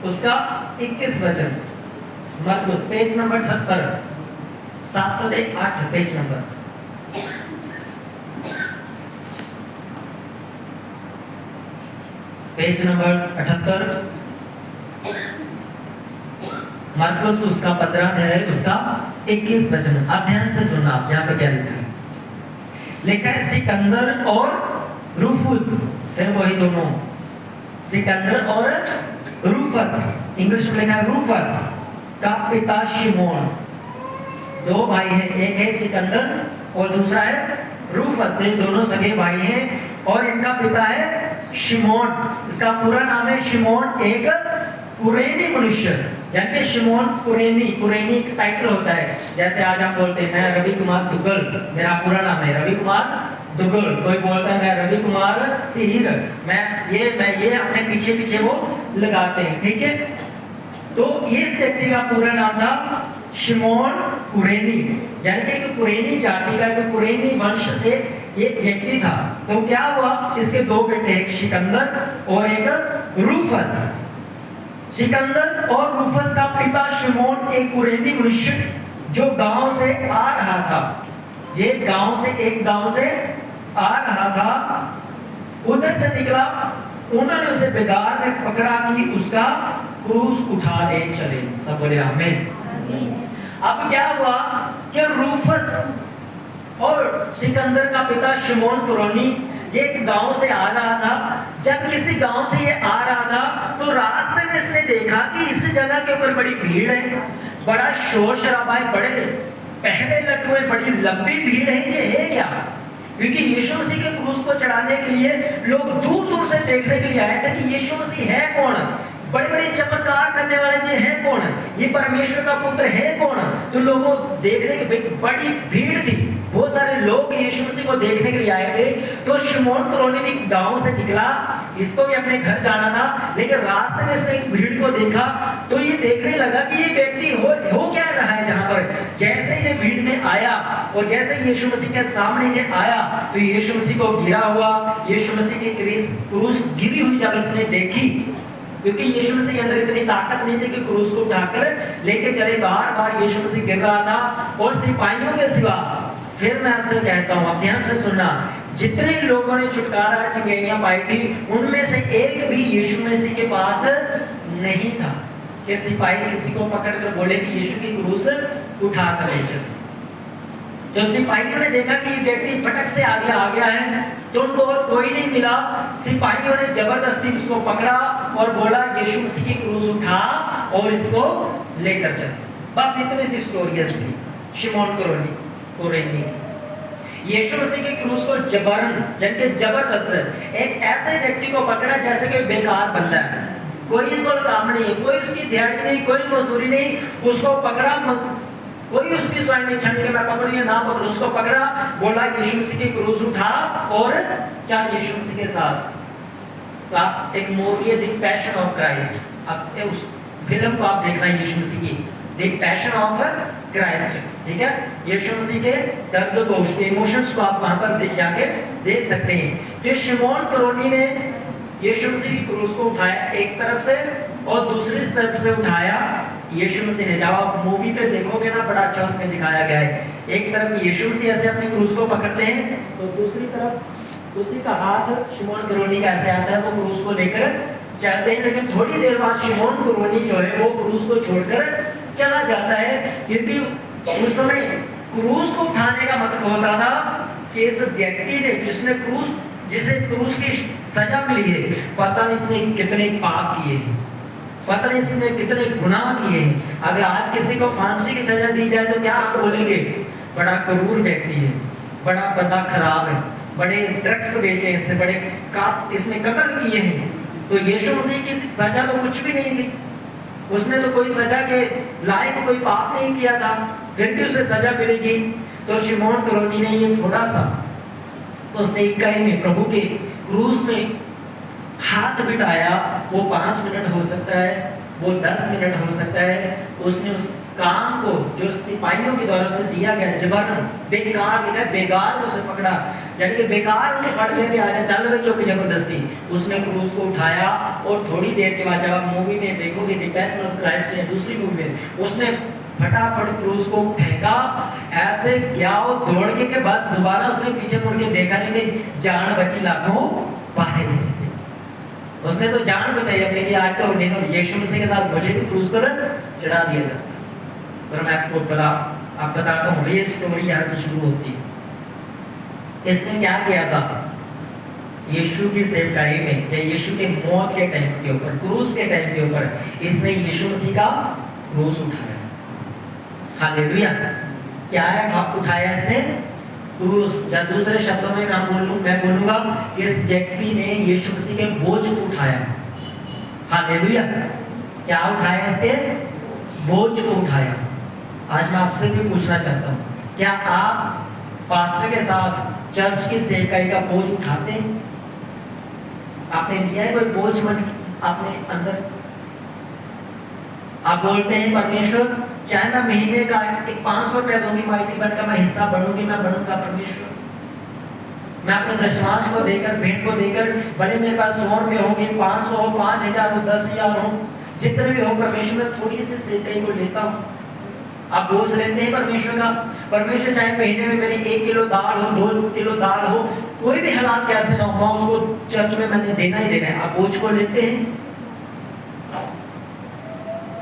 उसका 21 वचन। मरकुस पेज नंबर 78, 7 से 8 पेज नंबर। पेज नंबर 78, मरकुस उसका 15 अध्याय उसका 21 वचन। अब ध्यान से सुनना, आप यहाँ पे क्या लिखा है? लिखा है सिकंदर और रूफुस, फिर वही दोनों, सिकंदर और रूफस, इंग्लिश में लिखा है रूफस का पिता शिमोन। दो भाई हैं, एक है सिकंदर और दूसरा है रूफस। ये दोनों सगे भाई हैं और इनका पिता है शिमोन। इसका पूरा नाम है शिमोन, एक कुरेनी मनुष्य, यानी कि शिमोन कुरेनी। कुरेनी का टाइटल होता है, जैसे आज हम बोलते हैं मैं रवि कुमार दुग्गल, मेरा पूरा नाम है रवि कुमार दुग्गल। कोई बोलता है मैं रवि कुमार तीर, मैं ये अपने पीछे पीछे वो लगाते हैं, ठीक है। तो इस व्यक्ति का पूरा नाम था शिमोन कुरेनी, यानी कि एक कुरेनी जाति का, एक कुरेनी वंश से एक व्यक्ति था। तो क्या हुआ, इसके दो बेटे, एक सिकंदर और एक रूफस। सिकंदर और रूफस का पिता शिमोन एक कुरेनी मनुष्य जो गांव से आ रहा था, ये एक गांव से आ रहा था, उधर से निकला, उन्होंने उसे बेगार में पकड़ा कि उसका क्रूस उठा ले चले। सब बोले आमीन। अब क्या हुआ कि रूफस और सिकंदर का पिता शिमोन कुरेनी ये एक गांव से आ रहा था। जब किसी गांव से ये आ रहा था तो रास्ते में इसने देखा कि इस जगह के ऊपर बड़ी भीड़ है, बड़ा शोर शराबा है, बड़े पहरे लगे हुए, बड़ी लंबी भीड़ है। ये है क्या? क्योंकि यीशु मसीह के क्रूस को चढ़ाने के लिए लोग दूर दूर से देखने के लिए आए थे कि यीशु मसीह है कौन, बड़े बड़े चमत्कार करने वाले ये है कौन, ये परमेश्वर का पुत्र है कौन। तो लोगों देखने की बड़ी भीड़ थी, बहुत सारे लोग यीशु मसीह को देखने के लिए आए थे। तो शिमोन कुरेनी गांव से निकला, इसको भी अपने घर जाना था, लेकिन रास्ते में इसने एक भीड़ को देखा तो ये देखने लगा कि ये व्यक्ति हो क्या रहा है जहां पर। जैसे ये भीड़ में आया और जैसे यीशु मसीह के सामने ये आया तो यीशु मसीह को गिरा हुआ, यीशु मसीह की क्रूस गिरी हुई जब इसने देखी, क्योंकि यीशु मसीह के अंदर इतनी ताकत नहीं थी कि क्रूस को उठाकर लेके चले, बार बार यीशु मसीह गिर रहा था। और सिपाहियों के सिवा, फिर मैं आपसे कहता हूं, आप ध्यान से सुनना, जितने लोगों ने छुटकारा चिंगारियां पाई थी उनमें से एक भी यीशु मसीह के पास नहीं था कि सिपाही किसी को पकड़कर बोले कि यीशु की क्रूस उठा कर ले चलो। तो सिपाहियों ने देखा कि ये व्यक्ति फटक से आगे आ गया है तो उनको और कोई नहीं मिला। सिपाहियों ने जबरदस्ती उसको पकड़ा और बोला यीशु मसीह की क्रूस उठा और इसको लेकर चल। बस इतनी सी स्टोरी है इसकी, शिमोन कुरेनी। यीशु मसीह की क्रूस को जबरदस्त एक ऐसे व्यक्ति को पकड़ा जैसे कि बेकार बंदा है, कोई इसको काम नहीं है, कोई उसकी दिहाड़ी नहीं, कोई मजदूरी नहीं, उसको पकड़ा, कोई उसकी स्वयं नहीं छानी कि मैं पकड़ूं या ना पकड़ूं, उसको पकड़ा, बोला यीशु मसीह की क्रूस उठा और चल यीशु मसीह के साथ। तो आप एक मूवी है द पैशन ऑफ क्राइस्ट, आप उस फिल्म को आप देखना, यीशु मसीह की द पैशन ऑफ क्राइस्ट, ठीक है। यीशु मसीह के दर्द दोष इमोशंस को आप वहां पर जाके देख सकते हैं। तो शिमोन कुरेनी ने यीशु मसीह की क्रूस को उठाया एक तरफ से और दूसरी तरफ से उठाया यीशु मसीह ने। जब आप मूवी पे देखोगे ना, बड़ा अच्छा उसमें दिखाया गया है, एक तरफ यीशु मसीह ऐसे अपनी क्रूस को पकड़ते हैं तो दूसरी तरफ उसी का हाथ शिमोन कुरेनी का ऐसे आता है, वो क्रूस को लेकर चलते हैं। लेकिन थोड़ी देर बाद शिमोन कुरेनी जो है वो क्रूस को छोड़कर चला जाता है, क्योंकि उस समय क्रूस को उठाने का मतलब होता था कि इस व्यक्ति ने जिसे क्रूस की सजा मिली है, पता नहीं इसने कितने पाप किए, पता नहीं इसने कितने गुनाह किए। अगर आज किसी को फांसी की सजा दी जाए तो क्या आप बोलेंगे? बड़ा क्रूर व्यक्ति है, बड़ा बंदा खराब है, बड़े ड्रग्स बेचे इसने, इसने कत्ल किए हैं। तो यीशु मसीह की सजा तो कुछ भी नहीं थी, उसने तो कोई सजा के लायक कोई पाप नहीं किया था, फिर भी उसे सजा मिलेगी। तो शिमोन कलोनी ने ये थोड़ा सा उस सेवकाई में, प्रभु के क्रूस में हाथ बिठाया। वो 5 मिनट हो सकता है, वो 10 मिनट हो सकता है। उसने उस काम को जो सिपाहियों के द्वारा उसे दिया गया, जबरन बेकार लिखा है, बेकार उसे पकड़ा, यानी कि बेकार उन्हें पकड़ लेके आ जाए, चल बच्चों की जबरदस्ती। उसने क्रूस को उठाया और थोड़ी देर के बाद, जब आप मूवी में देखोगे द पैशन ऑफ क्राइस्ट या दूसरी मूवी में, उसने फटाफट क्रूस को फेंका, ऐसे गया वो दौड़ के बस दोबारा उसने पीछे मुड़ के देखा नहीं, कि जान बची लाखों बाहर। उसने तो जान बचाई अपने की, आज तो नहीं तो यीशु मसीह के साथ मुझे भी क्रूस पर चढ़ा दिया जाता। पर मैं आपको बताता हूँ, ये स्टोरी यहाँ से शुरू होती है। इसने क्या किया था यीशु की सेवकाई में, या यीशु के मौत के टाइम के ऊपर, क्रूस के टाइम के ऊपर, इसने यीशु मसीह का क्रूस उठाया। हालेलुया। क्या है उठाया इसने? क्रूस। या दूसरे शब्दों में मैं बोलूंगा, इस व्यक्ति ने यीशु मसीह के बोझ को उठाया। हालेलुया। क्या उठाया? इसके बोझ को उठाया। आज मैं आपसे भी पूछना चाहता हूँ, क्या आप पास्टर के साथ चर्च की सेवकाई का बोझ उठाते हैं? आपने लिया है कोई बोझ मन आपने अंदर? आप बोलते हैं परमेश्वर, चाहे मैं महीने का एक 500 रुपया दूंगी, माइटी बन का मैं हिस्सा बढ़ूंगी, मैं बढ़ूंगा परमेश्वर। मैं अपने दशमांश को देकर, भेंट को देकर, भले मेरे पास 100 रुपये होंगे, 500 हो, 5000 हो, 10,000 हो, जितने भी हो परमेश्वर, मैं थोड़ी सी सेवकाई को लेता हूँ। आप बोझ लेते हैं परमेश्वर का? परमेश्वर चाहे महीने में मेरी 1 किलो दाल हो, 2 किलो दाल हो, कोई भी हालात कैसे ना हो, उसको चर्च में मैंने देना ही देना है। आप बोझ को लेते हैं?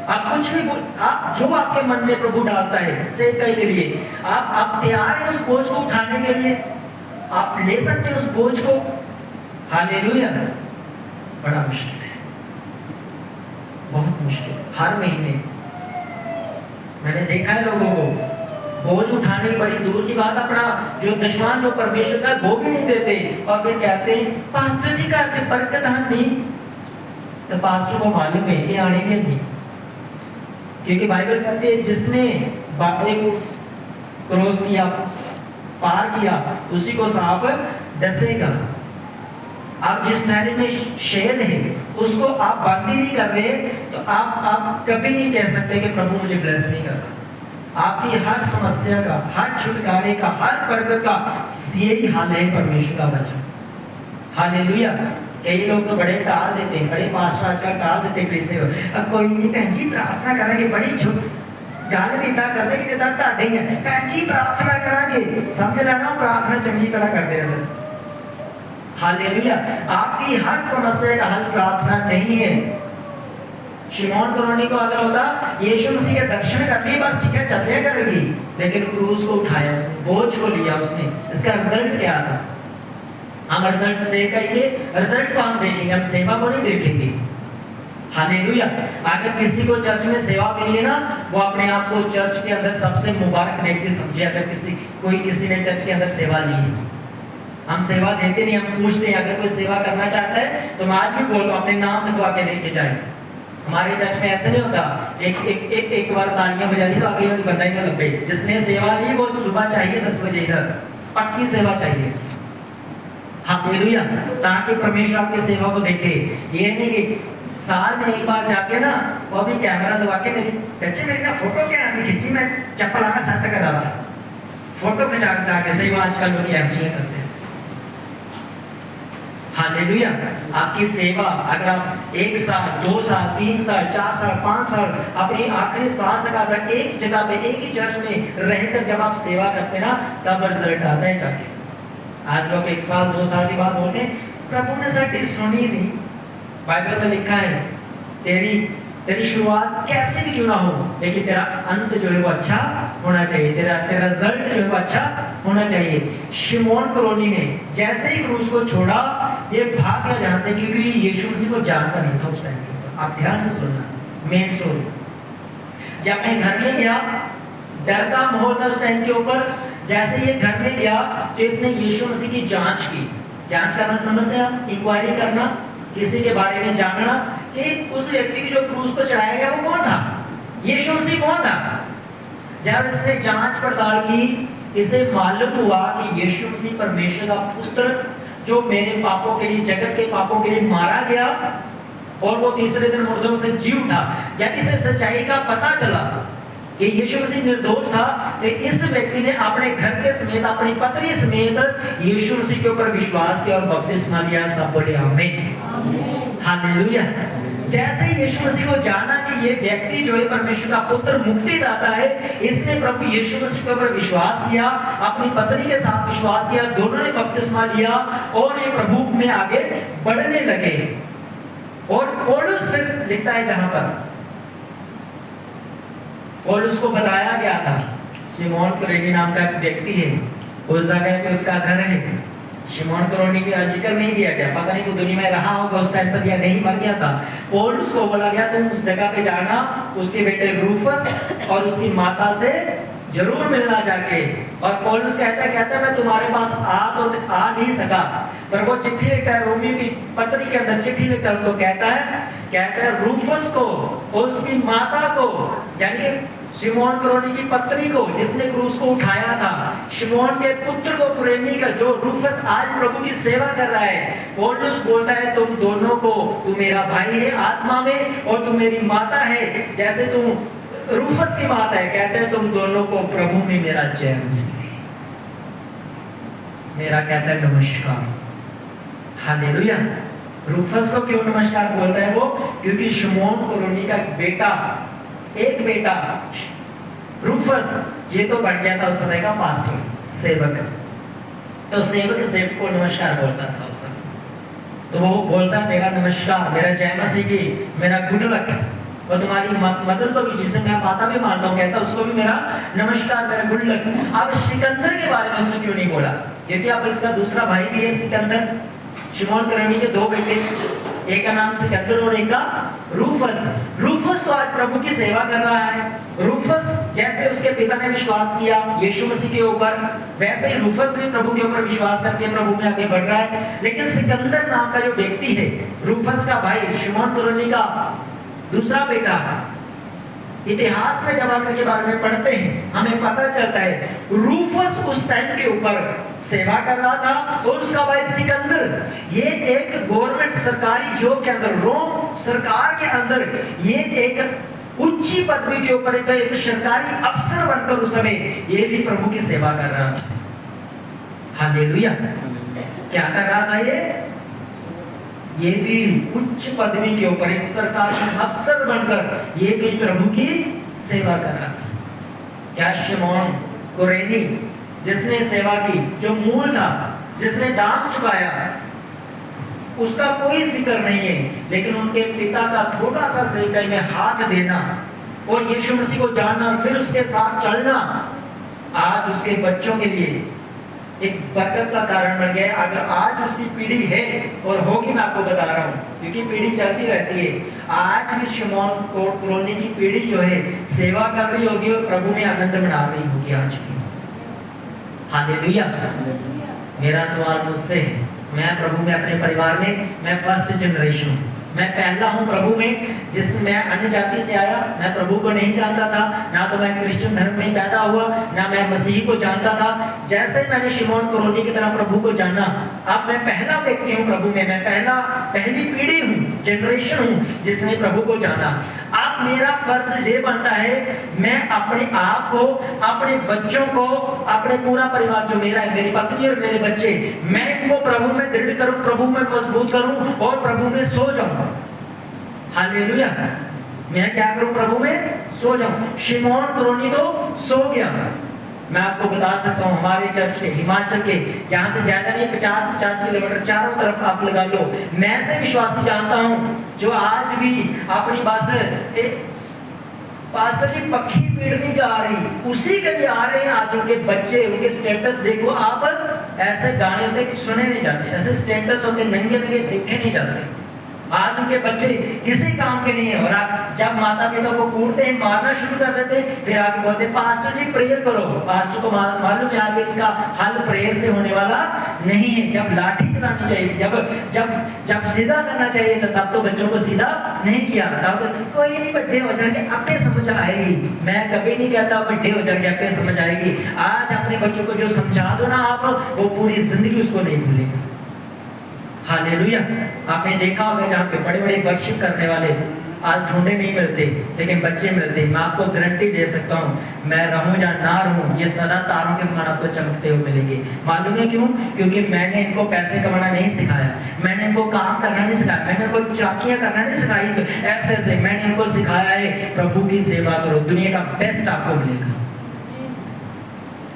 आप कुछ भी आप जो आपके मन में प्रभु डालता है सेवकाई के लिए, आप तैयार हैं उस बोझ को उठाने के लिए? आप ले सकते हैं उस बोझ को? हालेलुया। बड़ा मुश्किल है, बहुत मुश्किल। हर महीने मैंने देखा है लोगों को बोझ उठाने की, बड़ी दूर की बात, अपना जो दशमांश जो परमेश्वर का वो भी नहीं देते, और फिर कहते हैं पास्टर जी का बरकत हम नहीं। तो पास्टर को मालूम है ये आने में नहीं, क्योंकि बाइबल कहती है जिसने बाबे को क्रॉस किया, पार किया, उसी को सांप डसेगा। आप जिस थाली में शहद है उसको आप बंद ही नहीं कर रहे, तो आप कभी नहीं कह सकते कि प्रभु मुझे ब्लेस नहीं कर रहा। आपकी हर समस्या का, हर छुटकारे का, हर बरकत का यही हाल है परमेश्वर का वचन। हालेलुया। कई लोग तो बड़े टाल देते हैं, बड़े पास्टर आजकल टाल देते हैं, कैसे अब कोई नहीं बहन जी प्रार्थना करेंगे, बड़ी गाल भी इतना करते कि जितना ढाडे है, बहन जी प्रार्थना करेंगे, समझ लेना प्रार्थना चंगी तरह करते रहते। हालेलुया। आपकी हर समस्या का हल प्रार्थना नहीं है। शिमोन कलोनी को अगर होता यीशु मसीह के दर्शन कर लिए, बस ठीक है चलने करेगी, लेकिन क्रूस को उठाया उसने, बोझ को लिया उसने। इसका रिजल्ट क्या था? हम रिजल्ट से कहिए, रिजल्ट को हम देखेंगे, हम सेवा को नहीं देखेंगे। हालेलुया। अगर किसी को चर्च में सेवा मिली है ना, वो अपने आप को चर्च के अंदर सबसे मुबारक व्यक्ति समझे। अगर किसी ने चर्च के अंदर सेवा ली है, हम सेवा देते नहीं, हम पूछते हैं। अगर कोई सेवा करना चाहता है तो मैं आज भी बोलता हूँ, अपने नाम लिखवा के देके जाए। हमारे चर्च में ऐसे नहीं होता एक बार तालियां बजा ली तो अगले दिन बंदा ही ना लगे। जिसने सेवा ली वो सुबह चाहिए 10 बजे इधर, पक्की सेवा चाहिए। हालेलुया। ताकि परमेश्वर आपकी सेवा को देखे। ये नहीं कि साल में एक बार जाके ना वो भी कैमरा लगा के मेरी ना फोटो क्या खींची, मैं चप्पल आना सट कर डाला, फोटो खिंचा के सेवा आजकल लोग एक्चुअली करते हैं। हालेलुया। आपकी सेवा अगर आप 1 साल, 2 साल, 3 साल, 4 साल, 5 साल अपनी आखिरी सांस तक आप एक जगह पे, एक ही चर्च में रहकर जब आप सेवा करते ना, तब रिजल्ट आता है जाके। आज लोग 1 साल, 2 साल की बात बोलते हैं, प्रभु ने सर सुनी नहीं। बाइबल में लिखा है तेरी शुरुआत कैसे भी क्यों ना हो, लेकिन तेरा अंत जो है वो अच्छा होना चाहिए, तेरा रिजल्ट जो है वो अच्छा होना चाहिए। शिमोन कलोनी ने जैसे ही क्रूस को छोड़ा, ये भाग गया जहां से, क्योंकि यीशु मसीह को जानता नहीं था उस टाइम पे। आप ध्यान से सुनना मेन स्टोरी। जब अपने घर में गया, डर का माहौल था उस टाइम के ऊपर। जैसे ये घर में गया तो इसने यीशु मसीह की जांच की। जांच करना समझते हैं आप? इंक्वायरी करना, किसी के बारे में जानना कि उस व्यक्ति की जो क्रूस पर चढ़ाया गया वो कौन था, यीशु मसीह कौन था। जब इसने जांच पड़ताल की, इसे मालूम हुआ कि यीशु मसीह परमेश्वर का पुत्र जो मेरे पापों के लिए, जगत के पापों के लिए मारा गया और वो तीसरे दिन मुर्दों से जी उठा। जब इसे सच्चाई का पता चला कि यीशु मसीह निर्दोष था, तो इस व्यक्ति ने अपने घर के समेत, अपनी पत्नी समेत यीशु मसीह के ऊपर विश्वास किया और बपतिस्मा लिया। सब बोले आमीन, हालेलुया। जैसे यीशु मसीह को जाना कि ये व्यक्ति जो है परमेश्वर का पुत्र, मुक्तिदाता है, इसने प्रभु यीशु मसीह के ऊपर विश्वास किया, अपनी पत्नी के साथ विश्वास किया, दोनों ने बपतिस्मा लिया और ये प्रभु में आगे बढ़ने लगे। और पौलुस फिर लिखता है, जहां पर पौलुस को बताया गया था शिमोन कुरेनी नाम का एक व्यक्ति है, उस जगह पे उसका घर है। शिमोन कुरेनी का जिक्र नहीं दिया गया, पता नहीं वो दुनिया में रहा होगा उस टाइम पर या नहीं, मर गया था। पौलुस को बोला गया तुम उस जगह पे जाना, उसके बेटे रूफस और उसकी माता से जरूर मिलना जाके। और पौलुस कहता मैं तुम्हारे पास आ नहीं सका, पर वो चिट्ठी लिखता है, रोमियो की पत्री के अंदर चिट्ठी लिखता है, उसको कहता है रूफस को और उसकी माता को, यानी कि शिमोन कुरेनी की पत्नी को जिसने क्रूस को उठाया था, शिमोन के पुत्र को कुरेनी का, जो रूफस आज प्रभु की सेवा कर रहा है। पौलुस बोलता है तुम दोनों को, तू मेरा भाई है आत्मा में और तू मेरी माता है, जैसे तुम रूफस की माता है। कहते हैं तुम दोनों को प्रभु में मेरा जय मसीह, मेरा कहता है नमस्कार, हालेलुया। रूफस को क्यों नमस्कार बोलता है वो? क्योंकि शिमोन कुरेनी का एक बेटा रूफस ये तो बन गया था उस समय का पास्टर, सेवक। तो सेवक को नमस्कार बोलता था उस समय। तो वो बोलता है मेरा नमस्कार, मेरा जय मसीह की, मेरा गुड लक, और तुम्हारी मदद को भी, जिसे मैं माता भी मानता हूँ, कहता उसको भी मेरा नमस्कार, मेरा गुड लक। अब सिकंदर के बारे में उसने क्यों नहीं बोला? क्योंकि अब इसका दूसरा भाई भी है सिकंदर। शिमोन कुरेनी के दो बेटे, एक का नाम सिकंदर और एक का रूफस। रूफस तो आज प्रभु की सेवा कर रहा है। रूफस जैसे उसके पिता ने विश्वास किया यीशु मसीह के ऊपर, वैसे ही रूफस भी प्रभु के ऊपर विश्वास करके प्रभु में आगे बढ़ रहा है। लेकिन सिकंदर नाम का जो व्यक्ति है, रूफस का भाई, शिमोन कुरेनी का दूसरा बेटा, इतिहास में जब हम इनके बारे में पढ़ते हैं हमें पता चलता है रूफस उस टाइम के ऊपर सेवा कर रहा था और उसका भाई सिकंदर ये एक गवर्नमेंट सरकारी जॉब के अंदर, रोम सरकार के अंदर ये एक उच्ची पदवी के ऊपर एक सरकारी अफसर बनकर उस समय ये भी प्रभु की सेवा कर रहा था। हालेलुया। क्या कर रहा था ये भी उच्च पदवी के ऊपर एक सरकारी अफसर बनकर ये भी प्रभु की सेवा कर रहा था। क्या शिमोन कुरेनी जिसने सेवा की, जो मूल था, जिसने दाम चुकाया, उसका कोई जिक्र नहीं है, लेकिन उनके पिता का थोड़ा सा सेवकाई में हाथ देना और यीशु मसीह को जानना और फिर उसके साथ चलना आज उसके बच्चों के लिए एक बरकत का कारण बन गया है। अगर आज उसकी पीढ़ी है और होगी, मैं आपको बता रहा हूँ क्योंकि पीढ़ी चलती रहती है, आज भी शिमोन कुरेनी की पीढ़ी जो है सेवा कर रही होगी और प्रभु में आनंद मना रही होगी आज भी। हालेलुया। मेरा सवाल मुझसे है, मैं प्रभु में अपने परिवार में मैं फर्स्ट जनरेशन हूँ, मैं पहला हूँ प्रभु में, जिसमें मैं अन्य जाति से आया, मैं प्रभु को नहीं जानता था, ना तो मैं क्रिश्चियन धर्म में पैदा हुआ, ना मैं मसीह को जानता था। जैसे मैंने शिमोन कुरेनी की तरह प्रभु को जाना, अब मैं पहला व्यक्ति हूँ प्रभु में, मैं पहली पीढ़ी हूँ, जनरेशन हूँ जिसने प्रभु को जाना। अब मेरा फर्ज ये बनता है, मैं अपने आप को, अपने बच्चों को, अपने पूरा परिवार जो मेरा है, मेरी पत्नी और मेरे बच्चे, मैं इनको प्रभु में दृढ़ करूं, प्रभु में मजबूत करूं और प्रभु में सो जाऊं। हालेलुया। मैं क्या करूं? प्रभु में सो जाऊं। शिमोन कुरेनी तो सो गया। मैं आपको बता सकता हूं, हमारे चर्च के, हिमाचल के, यहाँ से ज्यादा नहीं, 50-50 किलोमीटर चारों तरफ आप लगा लो, मैं ऐसे विश्वासी जानता हूं जो आज भी अपनी बस पास्टर की पक्की पीड़ नहीं जा रही, उसी के लिए आ रहे हैं। आज उनके बच्चे, उनके स्टेटस देखो आप, ऐसे गाने होते कि सुने नहीं जाते, ऐसे स्टेटस होते नंगे नंगे देखे नहीं जाते। आज उनके बच्चे किसी काम के नहीं है, और आप जब माता पिता को कूटते हैं, मारना शुरू कर देते हैं, फिर आगे बोलते हैं पास्टर जी प्रेयर करो। पास्टर को मालूम है आज इसका हल प्रेयर से होने वाला नहीं है। जब लाठी चलानी चाहिए, जब जब जब सीधा करना चाहिए था, तब तो बच्चों को सीधा नहीं किया। तब तो कोई नहीं, बड़े हो जाएंगे अपने समझ आएगी। मैं कभी नहीं कहता बड़े हो जाएंगे अपने समझ आएगी। आज अपने बच्चों को जो समझा दो ना आप, वो पूरी जिंदगी उसको नहीं भूलेंगे। हालेलुया। आपने देखा होगा जहाँ पे बड़े बड़े वर्शिप करने वाले आज ढूंढे नहीं मिलते, लेकिन बच्चे मिलते। मैं आपको गारंटी दे सकता हूँ, मैं रहूं या ना रहूं, ये सदा तारों के समान आपको चमकते हुए मिलेंगे। मालूम है क्यों? क्योंकि मैंने इनको पैसे कमाना नहीं सिखाया, मैंने इनको काम करना नहीं सिखाया, मैंने इनको चाकियां करना नहीं सिखाई ऐसे ऐसे। मैंने इनको सिखाया है प्रभु की सेवा करो, दुनिया का बेस्ट आपको मिलेगा।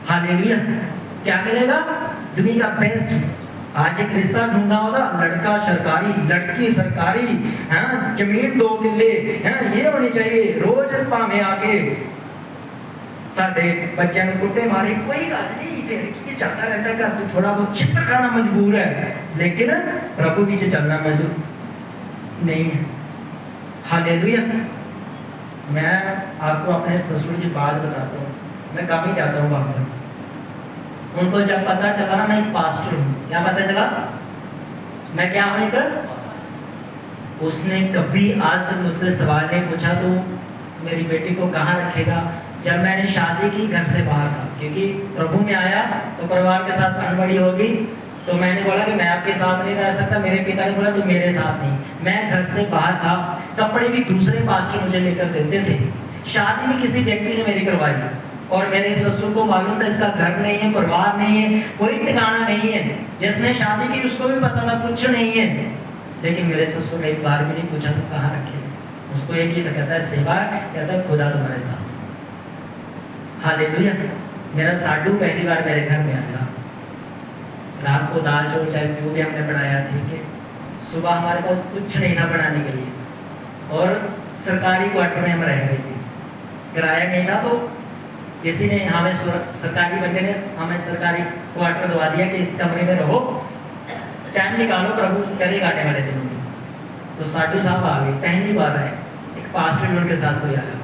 हालेलुया। क्या मिलेगा? दुनिया का बेस्ट। आज एक रिश्ता ढूंढना होगा, लड़का सरकारी, लड़की सरकारी, हाँ, जमीन 2 किले, हाँ, ये होनी चाहिए। रोज भावे आके साडे बच्चों को कुट्टे मारे, कोई गल नहीं, फिर ये चलता रहता है। घर से थोड़ा बहुत छित्र खाना मजबूर है, लेकिन प्रभु पीछे चलना मजबूर नहीं है। हालेलुया। मैं आपको अपने ससुर की बात बताता हूँ। मैं कम ही जाता हूँ वहां पर। उनको जब पता चला ना मैं एक पास्टर हूँ, क्या पता चला मैं क्या हूँ कर, उसने कभी आज तक मुझसे सवाल नहीं पूछा तो मेरी बेटी को कहाँ रखेगा। जब मैंने शादी की घर से बाहर था, क्योंकि प्रभु में आया तो परिवार के साथ अनबड़ी होगी, तो मैंने बोला कि मैं आपके साथ नहीं रह सकता। मेरे पिता ने बोला तू मेरे साथ नहीं। मैं घर से बाहर था, कपड़े भी दूसरे पास्टर मुझे लेकर देते थे। शादी भी किसी व्यक्ति ने मेरी करवाई, और मेरे ससुर को मालूम था इसका घर नहीं है, परिवार नहीं है, कोई ठिकाना नहीं है। जिसने शादी की उसको भी पता था कुछ नहीं है, लेकिन मेरे ससुर ने एक बार भी नहीं पूछा तो कहाँ रखे। उसको एक ही था, कहता है सेवा, कहता है खुदा तुम्हारे साथ। हालेलुया। मेरा साडू पहली बार मेरे घर में आया, रात को दाल चौल चाहे जो भी हमने बनाया, ठीक है। सुबह हमारे पास कुछ नहीं था बनाने के लिए, और सरकारी क्वार्टर में हम रह रहे थे, किराया नहीं था। तो किसी ने हमें, सरकारी बंदे ने हमें सरकारी क्वार्टर दवा दिया कि इस कमरे में रहो, टाइम निकालो, प्रभु करे काटने वाले दिनों में। तो साडू साहब आ गए, पहली बार आए, एक पास्टर उनके साथ कोई आया।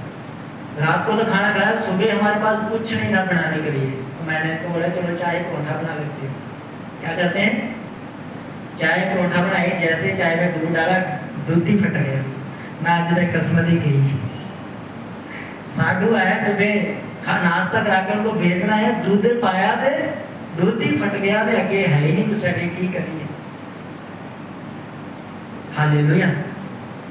रात को तो खाना खाया, सुबह हमारे पास कुछ नहीं था बनाने के लिए। तो मैंने तो बोला चलो चाय परोठा बना लेते हैं। क्या करते हैं, चाय परोठा बनाए। जैसे चाय में दूध डाला, दूध ही फट गया। मैं आज तक किस्मत ही गई। साडू आया सुबह, नाश्ता कराकर उनको भेजना है, दूध पाया थे, दूध ही फट गया थे, आगे है ही नहीं कुछ, आगे की करिए। हालेलुया।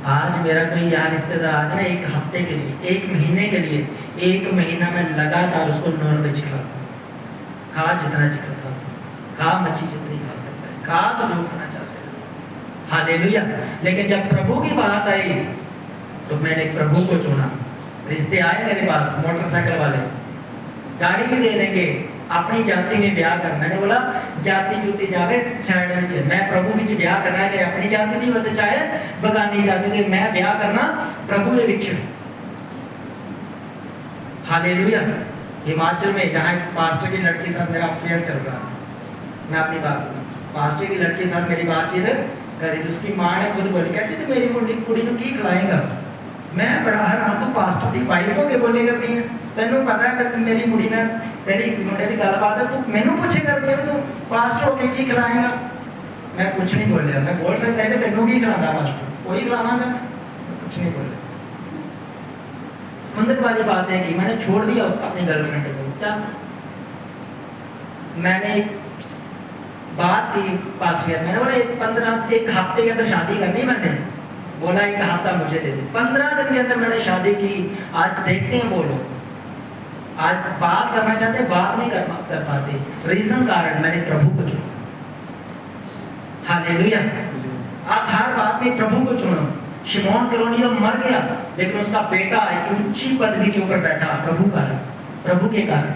आज मेरा कोई यहाँ रिश्तेदार आज ना एक हफ्ते के लिए, एक महीने के लिए, 1 महीना में लगातार उसको नॉन वेज खिलाता, खा जितना चिकन खा सकता, खा मच्छी जितनी खा सकता है, खा तो जो खाना चाहता है। हालेलुया। लेकिन जब प्रभु की बात आई तो मैंने प्रभु को चुना। रिश्ते आए मेरे पास, मोटरसाइकिल वाले, गाड़ी भी दे देंगे, अपनी जाति में ब्याह करना। मैंने बोला जाति जूती जाके साइड में, मैं प्रभु विच ब्याह करना, चाहे अपनी जाति दी होते चाहे बगानी जाति दे, मैं ब्याह करना प्रभु दे विच। हालेलुया। हिमाचल में जहाँ पास्टर की लड़की साथ मेरा अफेयर चल रहा है, मैं अपनी बात, पास्टर की लड़की साथ मेरी बातचीत करी, उसकी माँ ने खुद बोली, कहती तू मेरी कुड़ी को की खिलाएगा। मैं बड़ा हैरान, तो पास्टर की वाइफ हो के बोले करती है, तेनू पता है कि मेरी कुड़ी ने तेरी मुंडे की गलबात है, तू मैनू पूछे करती है तू पास्टर हो के की खिलाएगा। मैं कुछ नहीं बोल रहा, मैं बोल सकता है कि तेनू की खिलाता पास्टर, कोई खिलावांगा, कुछ नहीं बोल रहा। खुंदक वाली बात है कि मैंने छोड़ दिया उसका अपनी गर्लफ्रेंड को। क्या मैंने बात की पास्टर, मैंने बोला एक हफ्ते के अंदर शादी करनी। मैंने बोला 1 हफ्ता मुझे दे दे। 15 दिन के अंदर मैंने शादी की। आज देखते हैं वो लोग, आज बात करना चाहते हैं, बात नहीं कर पाते। रीजन कारण मैंने प्रभु को चुना। हालेलुया। आप हर बात में प्रभु को चुनो। शिमोन कलोनियो मर गया, लेकिन उसका बेटा एक ऊंची पदवी के ऊपर बैठा, प्रभु के कारण।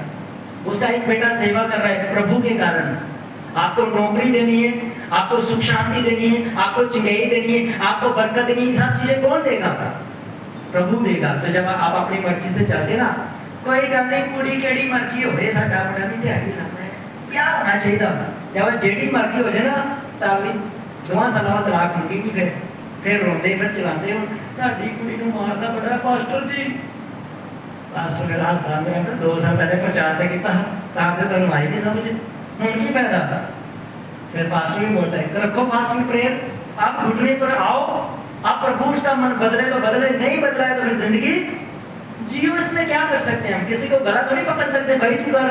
उसका एक बेटा सेवा कर रहा है प्रभु के कारण। आपको नौकरी देनी है, आपको सुख शांति देनी है, आपको चिंगाई देनी है, आपको बरकत देनी है, सब चीजें कौन देगा? प्रभु देगा। तो जब आप अपनी मर्जी से चलते ना, कोई गल नहीं, कुड़ी केड़ी मर्जी होवे, साडा बड़ा भी दिहाड़ी लाता है, क्या होना चाहिए? जब जेडी मर्जी हो जाए ना, तब 2 साल बाद तलाक मंगी भी फिर फिर रोंदे फिर चिल्लाते हो साडी कुड़ी नूं मारदा बड़ा पास्टर जी। पास्टर मेरा हस्तान में रहता 2 साल पहले प्रचार तो किया तां ते तुहानूं आई नहीं समझ हुण की फायदा। फिर पास्टर भी बोलता है रखो फास्टिंग प्रेयर, आप घुटने पर आओ, आप प्रभु का मन बदले तो बदले, नहीं बदला है तो फिर जिंदगी जियो। इसमें क्या कर सकते हैं हम, किसी को गला थोड़ी पकड़ सकते हैं, भाई तू कर।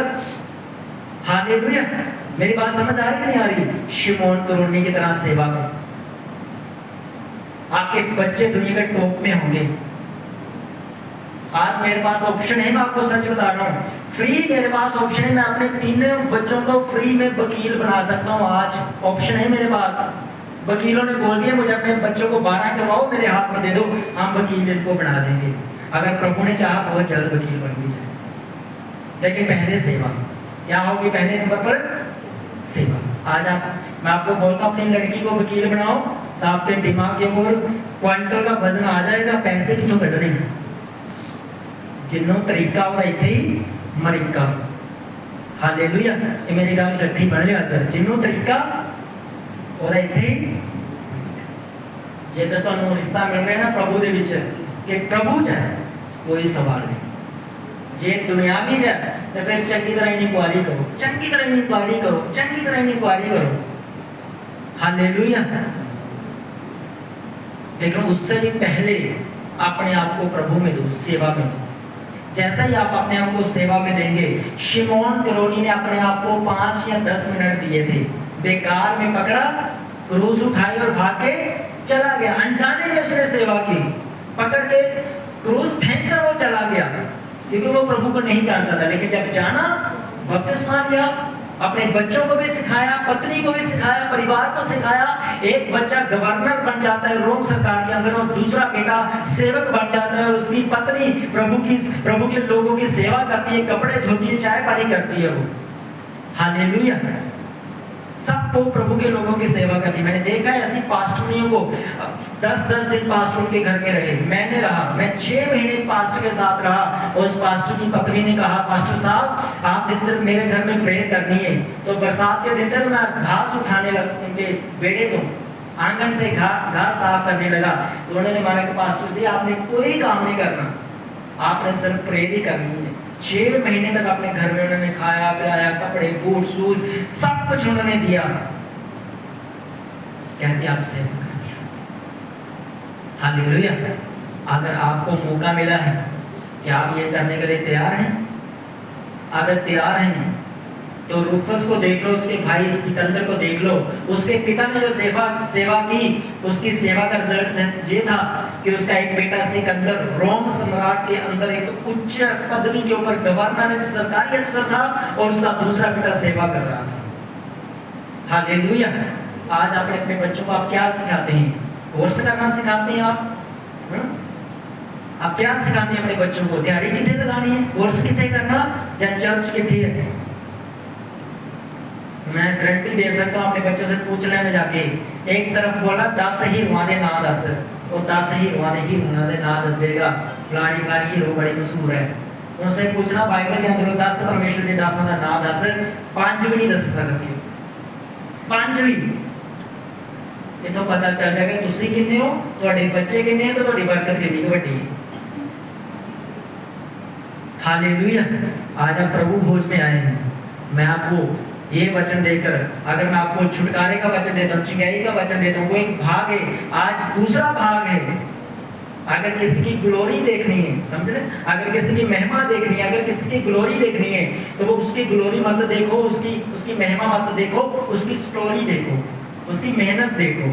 हालेलुया। मेरी बात समझ आ रही कि नहीं आ रही? शिमोन करोनी की तरह सेवा करो। आपके बच्चे दुनिया के टॉप में होंगे। आज मेरे पास ऑप्शन है, मैं आपको सच बता रहा हूँ, फ्री मेरे पास ऑप्शन है, मैं अपने 3 बच्चों को फ्री में वकील बना सकता हूँ। आज ऑप्शन है मेरे पास। वकीलों ने बोल दिया मुझे अपने बच्चों को 12 करवाओ, मेरे हाथ में दे दो, हम वकील इनको बना देंगे। अगर प्रभु ने चाहा बहुत जल्द वकील बन भी जाए। लेकिन पहले सेवा क्या होगी? पहले नंबर पर सेवा। आज मैं आपको बोलता हूँ अपनी लड़की को वकील बनाओ तो आपके दिमाग के ऊपर क्वांटल का वजन आ जाएगा। पैसे की तो कट रही जिन्हों तरीका वो इत्थे ही मरीका। हालेलुया। ये मेरी गल इकट्ठी बन लिया चल, जिन्हों तरीका वो इत्थे ही। जेकर तुहानूं रिश्ता मिल रहा है ना प्रभु दे विच कि प्रभु च है, कोई सवाल नहीं। जे दुनियावी है तो फिर चंगी तरह इंक्वायरी करो, चंगी तरह इंक्वायरी करो, चंगी तरह इंक्वायरी करो। हालेलुया। लेकिन उससे भी पहले अपने आप को प्रभु में दो, सेवा में दो। जैसा ही आप अपने आप को सेवा में देंगे, शिमोन करोनी ने अपने आप को 5 या 10 मिनट दिए थे, बेकार में पकड़ा, क्रूस उठाई और भाग के चला गया। अनजाने में उसने सेवा की, पकड़ के क्रूस फेंक कर वो चला गया, क्योंकि वो प्रभु को नहीं जानता था। लेकिन जब जाना, बपतिस्मा लिया, अपने बच्चों को भी सिखाया, पत्नी को भी सिखाया, परिवार को सिखाया। एक बच्चा गवर्नर बन जाता है रोम सरकार के अंदर, और दूसरा बेटा सेवक बन जाता है। उसकी पत्नी प्रभु के लोगों की सेवा करती है, कपड़े धोती है, चाय पानी करती है वो। हालेलुया। सबको प्रभु के लोगों की सेवा करती। मैंने देखा है ऐसी पास्टरियों को 10-10 दिन पास्टर के घर में रहे। मैंने रहा, मैं 6 महीने पास्टर के साथ रहा। उस पास्टर की पत्नी ने कहा, पास्टर साहब आपने सिर्फ मेरे घर में प्रेयर करनी है। तो बरसात के दिन तक मैं घास उठाने लगा, उनके बेड़े को आंगन से घास साफ करने लगा। तो उन्होंने माना कि पास्टर जी आपने कोई काम नहीं करना, आपने सिर्फ प्रेयर ही करनी है। 6 महीने तक अपने घर में उन्होंने खाया पिलाया, कपड़े बूट शूज सब कुछ उन्होंने दिया। कहते आप सेवा कर दिया। हालेलुया। अगर आपको मौका मिला है कि आप ये करने के लिए तैयार हैं? अगर तैयार हैं तो रूफस को देख लो, उसके भाई सिकंदर को देख लो। उसके पिता ने जो सेवा की, उसकी सेवा का रिजल्ट ये था कि उसका एक बेटा सिकंदर रोम सम्राट के अंदर एक उच्च पदवी के ऊपर गवर्नर, एक सरकारी अफसर था, और उसका दूसरा बेटा सेवा कर रहा था। हालेलुया। आज आपने अपने बच्चों को आप क्या सिखाते हैं? कोर्स करना सिखाते हैं आप क्या सिखाते हैं अपने बच्चों को? दिहाड़ी कितने लगानी है, कोर्स कितने करना, या चर्च कितनी है? मैं गारंटी दे सकता हूँ, अपने बच्चों से पूछ लेने जाके, एक तरफ बोला 10 हीरों दे ना दस, वो 10 हीरों दे ना दस देगा, फलानी हीरो बड़ी मशहूर है। उनसे पूछना बाइबल के अंदर 10 परमेश्वर के 10 का ना दस, 5 भी नहीं दस सकते, 5 भी। इथों पता चल जाएगा तुसी किन्ने हो, ਤੁਹਾਡੇ बच्चे किन्ने हैं, तो ਤੁਹਾਡੀ बरकत कितनी बड़ी है। हालेलुया। आज हम प्रभु भोज में आए हैं। मैं आपको ये वचन देकर, अगर मैं आपको छुटकारे का वचन देता हूँ, चिंगाई का वचन देता हूँ, वो एक भाग है। आज दूसरा भाग है। अगर किसी की ग्लोरी देखनी है, समझ रहे, अगर किसी की महिमा देखनी है, अगर किसी की ग्लोरी देखनी है, तो वो उसकी ग्लोरी मत देखो, उसकी महिमा मत देखो, उसकी स्टोरी देखो, उसकी मेहनत देखो।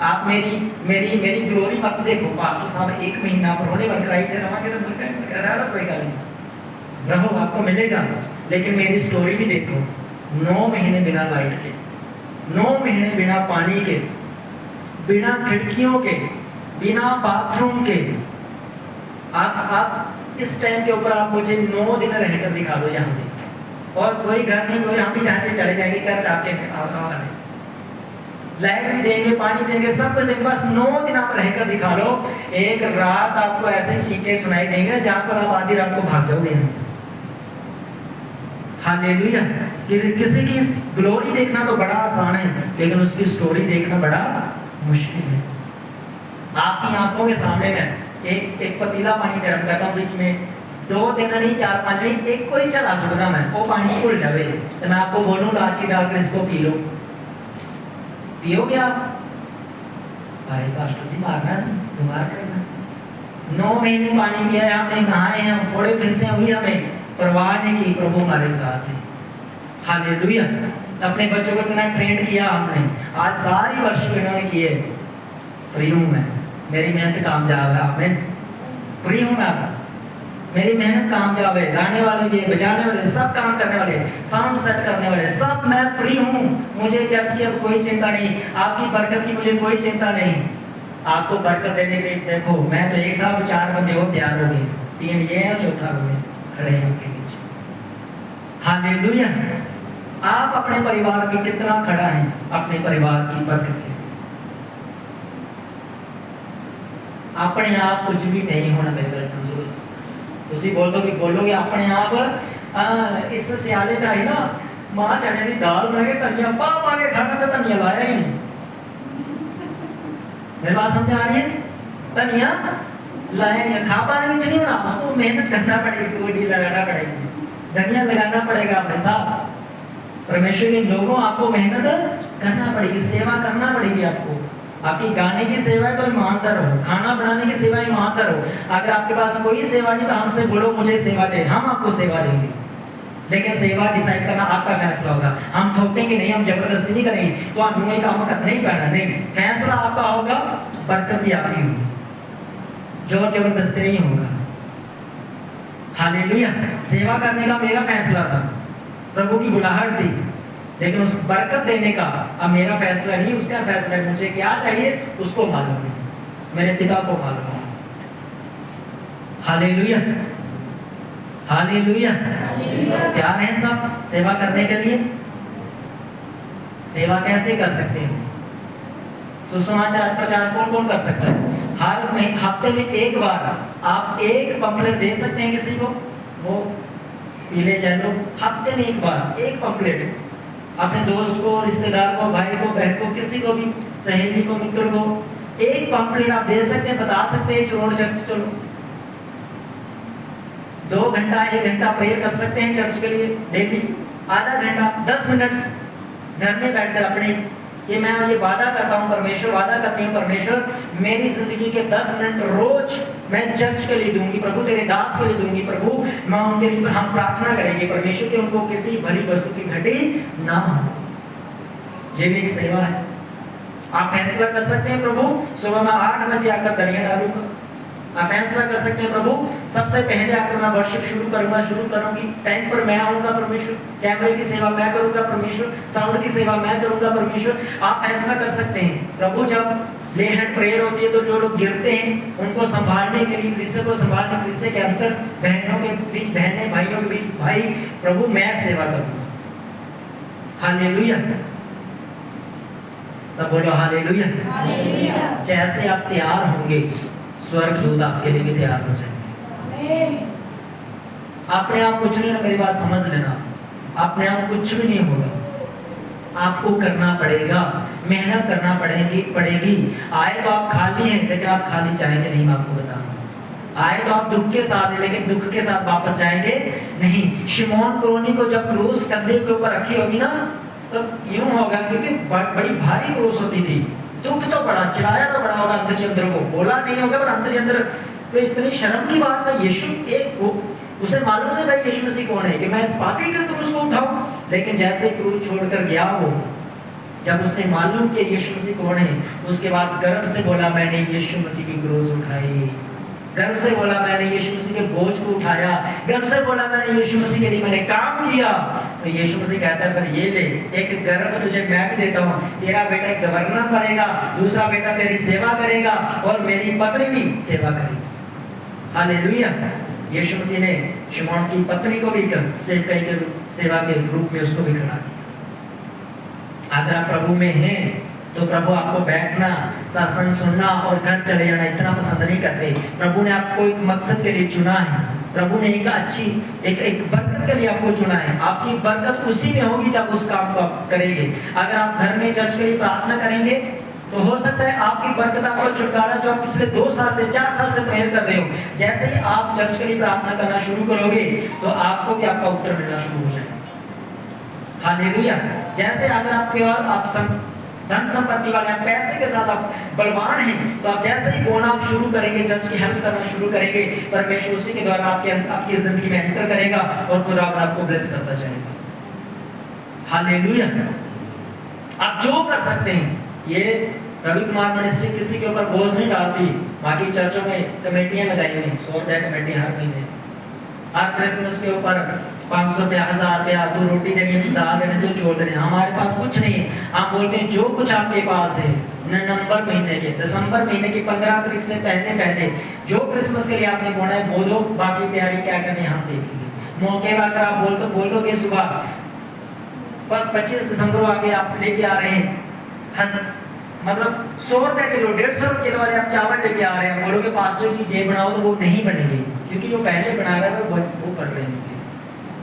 आप मेरी ग्लोरी मत देखो। पास्टर साहब 1 महीना परोने बनकर आई थे, रहा कोई गल नहीं, रहो आपको मिलेगा, लेकिन मेरी स्टोरी भी देखो। 9 महीने बिना लाइट के, 9 महीने बिना पानी के, बिना खिड़कियों के, बिना बाथरूम के। आप इस टाइम के ऊपर आप मुझे 9 दिन रहकर दिखा दो यहाँ पे, और कोई घर नहीं, कोई, हम भी यहाँ से चले जाएंगे चर्च आपके, लाइट भी देंगे, पानी देंगे, सब कुछ देंगे, बस 9 दिन आप रहकर दिखा लो। एक रात आपको ऐसे चीखे सुनाई देंगे जहाँ पर आप आधी रात को भाग जाओगे यहाँ से। हालेलुया। किसी की ग्लोरी देखना तो बड़ा आसान है, लेकिन उसकी स्टोरी देखना बड़ा मुश्किल है। आपकी आंखों के सामने में एक पतीला पानी गर्म करता हूँ, बीच में 2 दिन नहीं 4-5 नहीं एक कोई चला सुटना मैं वो पानी भूल जावे तो मैं आपको बोलूँ लाची डालकर इसको पी लो, पियोगे आप? भाई पास्टर जी मारना बीमार करना। 9 महीने पानी पिया है हमने, नहाए हैं, हम फोड़े फिर से हुई, हमें परवाह नहीं की, प्रभु हमारे साथ है। हालेलुया। अपने बच्चों को इतना ट्रेन किया हमने, आज सारी वर्ष इन्होंने किए, फ्री हूँ मैं, मेरी मेहनत कामयाब है। आमीन। फ्री हूँ मैं, मेरी मेहनत कामयाब है। गाने वाले भी, बजाने वाले, सब काम करने वाले, साउंड सेट करने वाले, सब मैं फ्री हूँ। मुझे चर्च की अब कोई चिंता नहीं, आपकी बरकत की मुझे कोई चिंता नहीं। आपको बरकत देने के लिए देखो, मैं तो एक था, 4 बंदे हो तैयार हो गए, 3 ये हैं, चौथा हुए खड़े हैं उनके बीच। हालेलुया। आप अपने परिवार में कितना खड़ा है अपने परिवार की बरकत के? अपने आप कुछ भी नहीं होना, मेरे घर समझो। उसी बोलोगे अपने आप इस सियाले चाहे ना मां चने की दाल बना के धनिया पा के खाना, तो धनिया लाया ही नहीं। मेरी बात समझ आ रही है? धनिया लाया नहीं, खा पाने की नहीं होना, उसको मेहनत करना पड़ेगी, गोडी लगाना पड़ेगी, धनिया लगाना पड़ेगा अपने साथ। परमेश्वर के लोगों, आपको मेहनत करना पड़ेगी, सेवा करना पड़ेगी आपको। आपकी गाने की सेवा है तो ईमानदार हो, खाना बनाने की सेवा ईमानदार हो। अगर आपके पास कोई सेवा नहीं तो हमसे बोलो मुझे सेवा चाहिए, हम आपको सेवा देंगे। लेकिन सेवा डिसाइड करना आपका फैसला होगा। हम थोपेंगे नहीं, हम जबरदस्ती नहीं करेंगे तो आप दुनिया काम कर नहीं करना, नहीं, फैसला आपका होगा, बरकत भी आपकी होगी, जोर जबरदस्ती नहीं होगा। हालेलुया। सेवा करने का मेरा फैसला था, प्रभु की बुलाहट थी, लेकिन उस बरकत देने का अब मेरा फैसला नहीं, उसका फैसला है। मुझे क्या चाहिए उसको मालूम है, मेरे पिता को मालूम है। हालेलुया। हालेलुया। तैयार हैं सब सेवा करने के लिए? सेवा कैसे कर सकते हैं? सुसमाचार प्रचार कौन कौन कर सकता है? हर हफ्ते में एक बार आप एक पंपलेट दे सकते हैं किसी को, वो पीले येलो, हफ्ते में एक बार एक पंपलेट अपने दोस्त को, रिश्तेदार को, भाई को, बहन को, किसी को भी, सहेली को, मित्र को, एक पंपलेट आप दे सकते हैं, बता सकते हैं चुरोड़ चर्च चलो। 2 घंटा 1 घंटा प्रेयर कर सकते हैं चर्च के लिए डेली, आधा घंटा 10 मिनट घर में बैठकर अपने, ये मैं ये वादा करता हूँ, परमेश्वर वादा करती हूँ, परमेश्वर मेरी जिंदगी के 10 मिनट रोज मैं चर्च के लिए दूंगी, प्रभु तेरे दास के लिए दूंगी, प्रभु मैं उनके लिए, हम प्रार्थना करेंगे परमेश्वर कि उनको किसी भली वस्तु की घटी ना हो। ये भी एक सेवा है। आप फैसला कर सकते हैं, प्रभु सुबह मैं 8 बजे आकर दरिया डालूंगा। आप फैसला कर सकते हैं, प्रभु सबसे पहले आकर मैं वर्शिप शुरू करूंगी, टाइम पर मैं आऊंगा परमेश्वर, कैमरे की सेवा मैं करूंगा परमेश्वर, साउंड की सेवा मैं करूंगा परमेश्वर। आप फैसला कर सकते हैं, प्रभु जब ले हैंड प्रेयर होती है तो जो लोग गिरते हैं उनको संभालने के लिए, कलीसिया को संभालने, कलीसिया के अंदर बहनों के बीच बहनें, भाइयों के बीच भाई, प्रभु मैं सेवा करूंगा। हालेलुया। सब बोलो हालेलुया। जैसे आप तैयार होंगे स्वर्ग दूत आपके लिए भी तैयार हो जाएंगे। अपने आप कुछ नहीं, मेरी बात समझ लेना, अपने आप कुछ भी नहीं होगा, आपको करना पड़ेगा, मेहनत करना पड़ेगी। आए तो आप खाली हैं, लेकिन आप खाली जाएंगे नहीं, मैं आपको बताऊं। आए तो आप दुख के साथ हैं, लेकिन दुख के साथ वापस जाएंगे नहीं। शिमोन क्रोनी को जब क्रूस कंधे के ऊपर रखी होगी ना, तो यूं होगा, क्योंकि बड़ी भारी क्रूस होती थी, दुख तो बड़ा, चिल्लाया तो बड़ा होगा अंदर ही अंदर, को बोला नहीं होगा पर अंदर ही अंदर। तो इतनी शर्म की बात है, यीशु एक को उसे मालूम नहीं था यीशु मसीह कौन है कि मैं इस पापी के क्रूस को उठाऊं, लेकिन जैसे क्रूस छोड़कर गया वो, जब उसने मालूम किया यीशु मसीह कौन है, उसके बाद गर्व से बोला मैंने यीशु मसीह की क्रूस उठाई, गर्व से बोला मैंने यीशु मसीह के बोझ को उठाया, गर्व से बोला मैंने यीशु मसीह के लिए मैंने काम किया। तो यीशु मसीह कहता है फिर ये ले, एक गर्व तुझे मैं भी देता हूँ, तेरा बेटा एक गवर्नर बनेगा, दूसरा बेटा तेरी सेवा करेगा और मेरी पत्नी भी सेवा करेगी। हालेलुया। यीशु मसीह ने शिमोन की पत्नी को भी सेवा के रूप में उसको भी खड़ा किया। अगर आप प्रभु में हैं तो प्रभु आपको बैठना, सत्संग सुनना और घर चले जाना इतना पसंद नहीं करते। प्रभु ने आपको एक मकसद के लिए चुना है, प्रभु ने एक अच्छी एक बरकत के लिए आपको चुना है। आपकी बरकत उसी में होगी जब उस काम को आप करेंगे। अगर आप घर में चर्च के लिए प्रार्थना करेंगे तो हो सकता है आपकी बरकत, आपका छुटकारा जो आप पिछले 2 साल से 4 साल से प्रेयर कर रहे हो, जैसे ही आप चर्च के लिए प्रार्थना करना शुरू करोगे तो आपको भी आपका उत्तर मिलना शुरू हो जाएगा। हालेलुया। जैसे अगर आपके आप धन संपत्ति वाले हैं, पैसे के साथ आप बलवान हैं, तो आप जैसे ही बोलना आप शुरू करेंगे, चर्च की हेल्प करना शुरू करेंगे, परमेश्वर उसी के द्वारा आपकी जिंदगी में एंटर करेगा और खुदा आपको ब्लेस करता जाएगा। हालेलुया। आप जो कर सकते हैं, ये रवि कुमार मिनिस्ट्री किसी के ऊपर बोझ नहीं डालती। बाकी चर्चों में कमेटियां लगाई हुई, 100 रुपया कमेटी हर महीने, हर क्रिसमस के ऊपर 500 रुपया, 1000 रुपया, 2 रोटी देनी, दाल देनी, 2 छोड़ देने। हमारे पास कुछ नहीं है। हम बोलते हैं जो कुछ आपके पास है, नवंबर महीने के, दिसंबर महीने की 15 तारीख से पहले जो क्रिसमस के लिए आपने बोना है बोल दो, बाकी तैयारी क्या करनी है हम देखेंगे। मौके पर अगर आप बोल दोगे सुबह 25 दिसंबर को आगे आप लेके आ रहे हैं, मतलब 100 रुपए किलो, 150 किलो वाले आप चावल लेके आ रहे हैं, बोलोगे पास्टर जी ये बनाओ, तो वो नहीं बनेगी, क्योंकि जो पहले बना रहे हैं वो कर रहे हैं।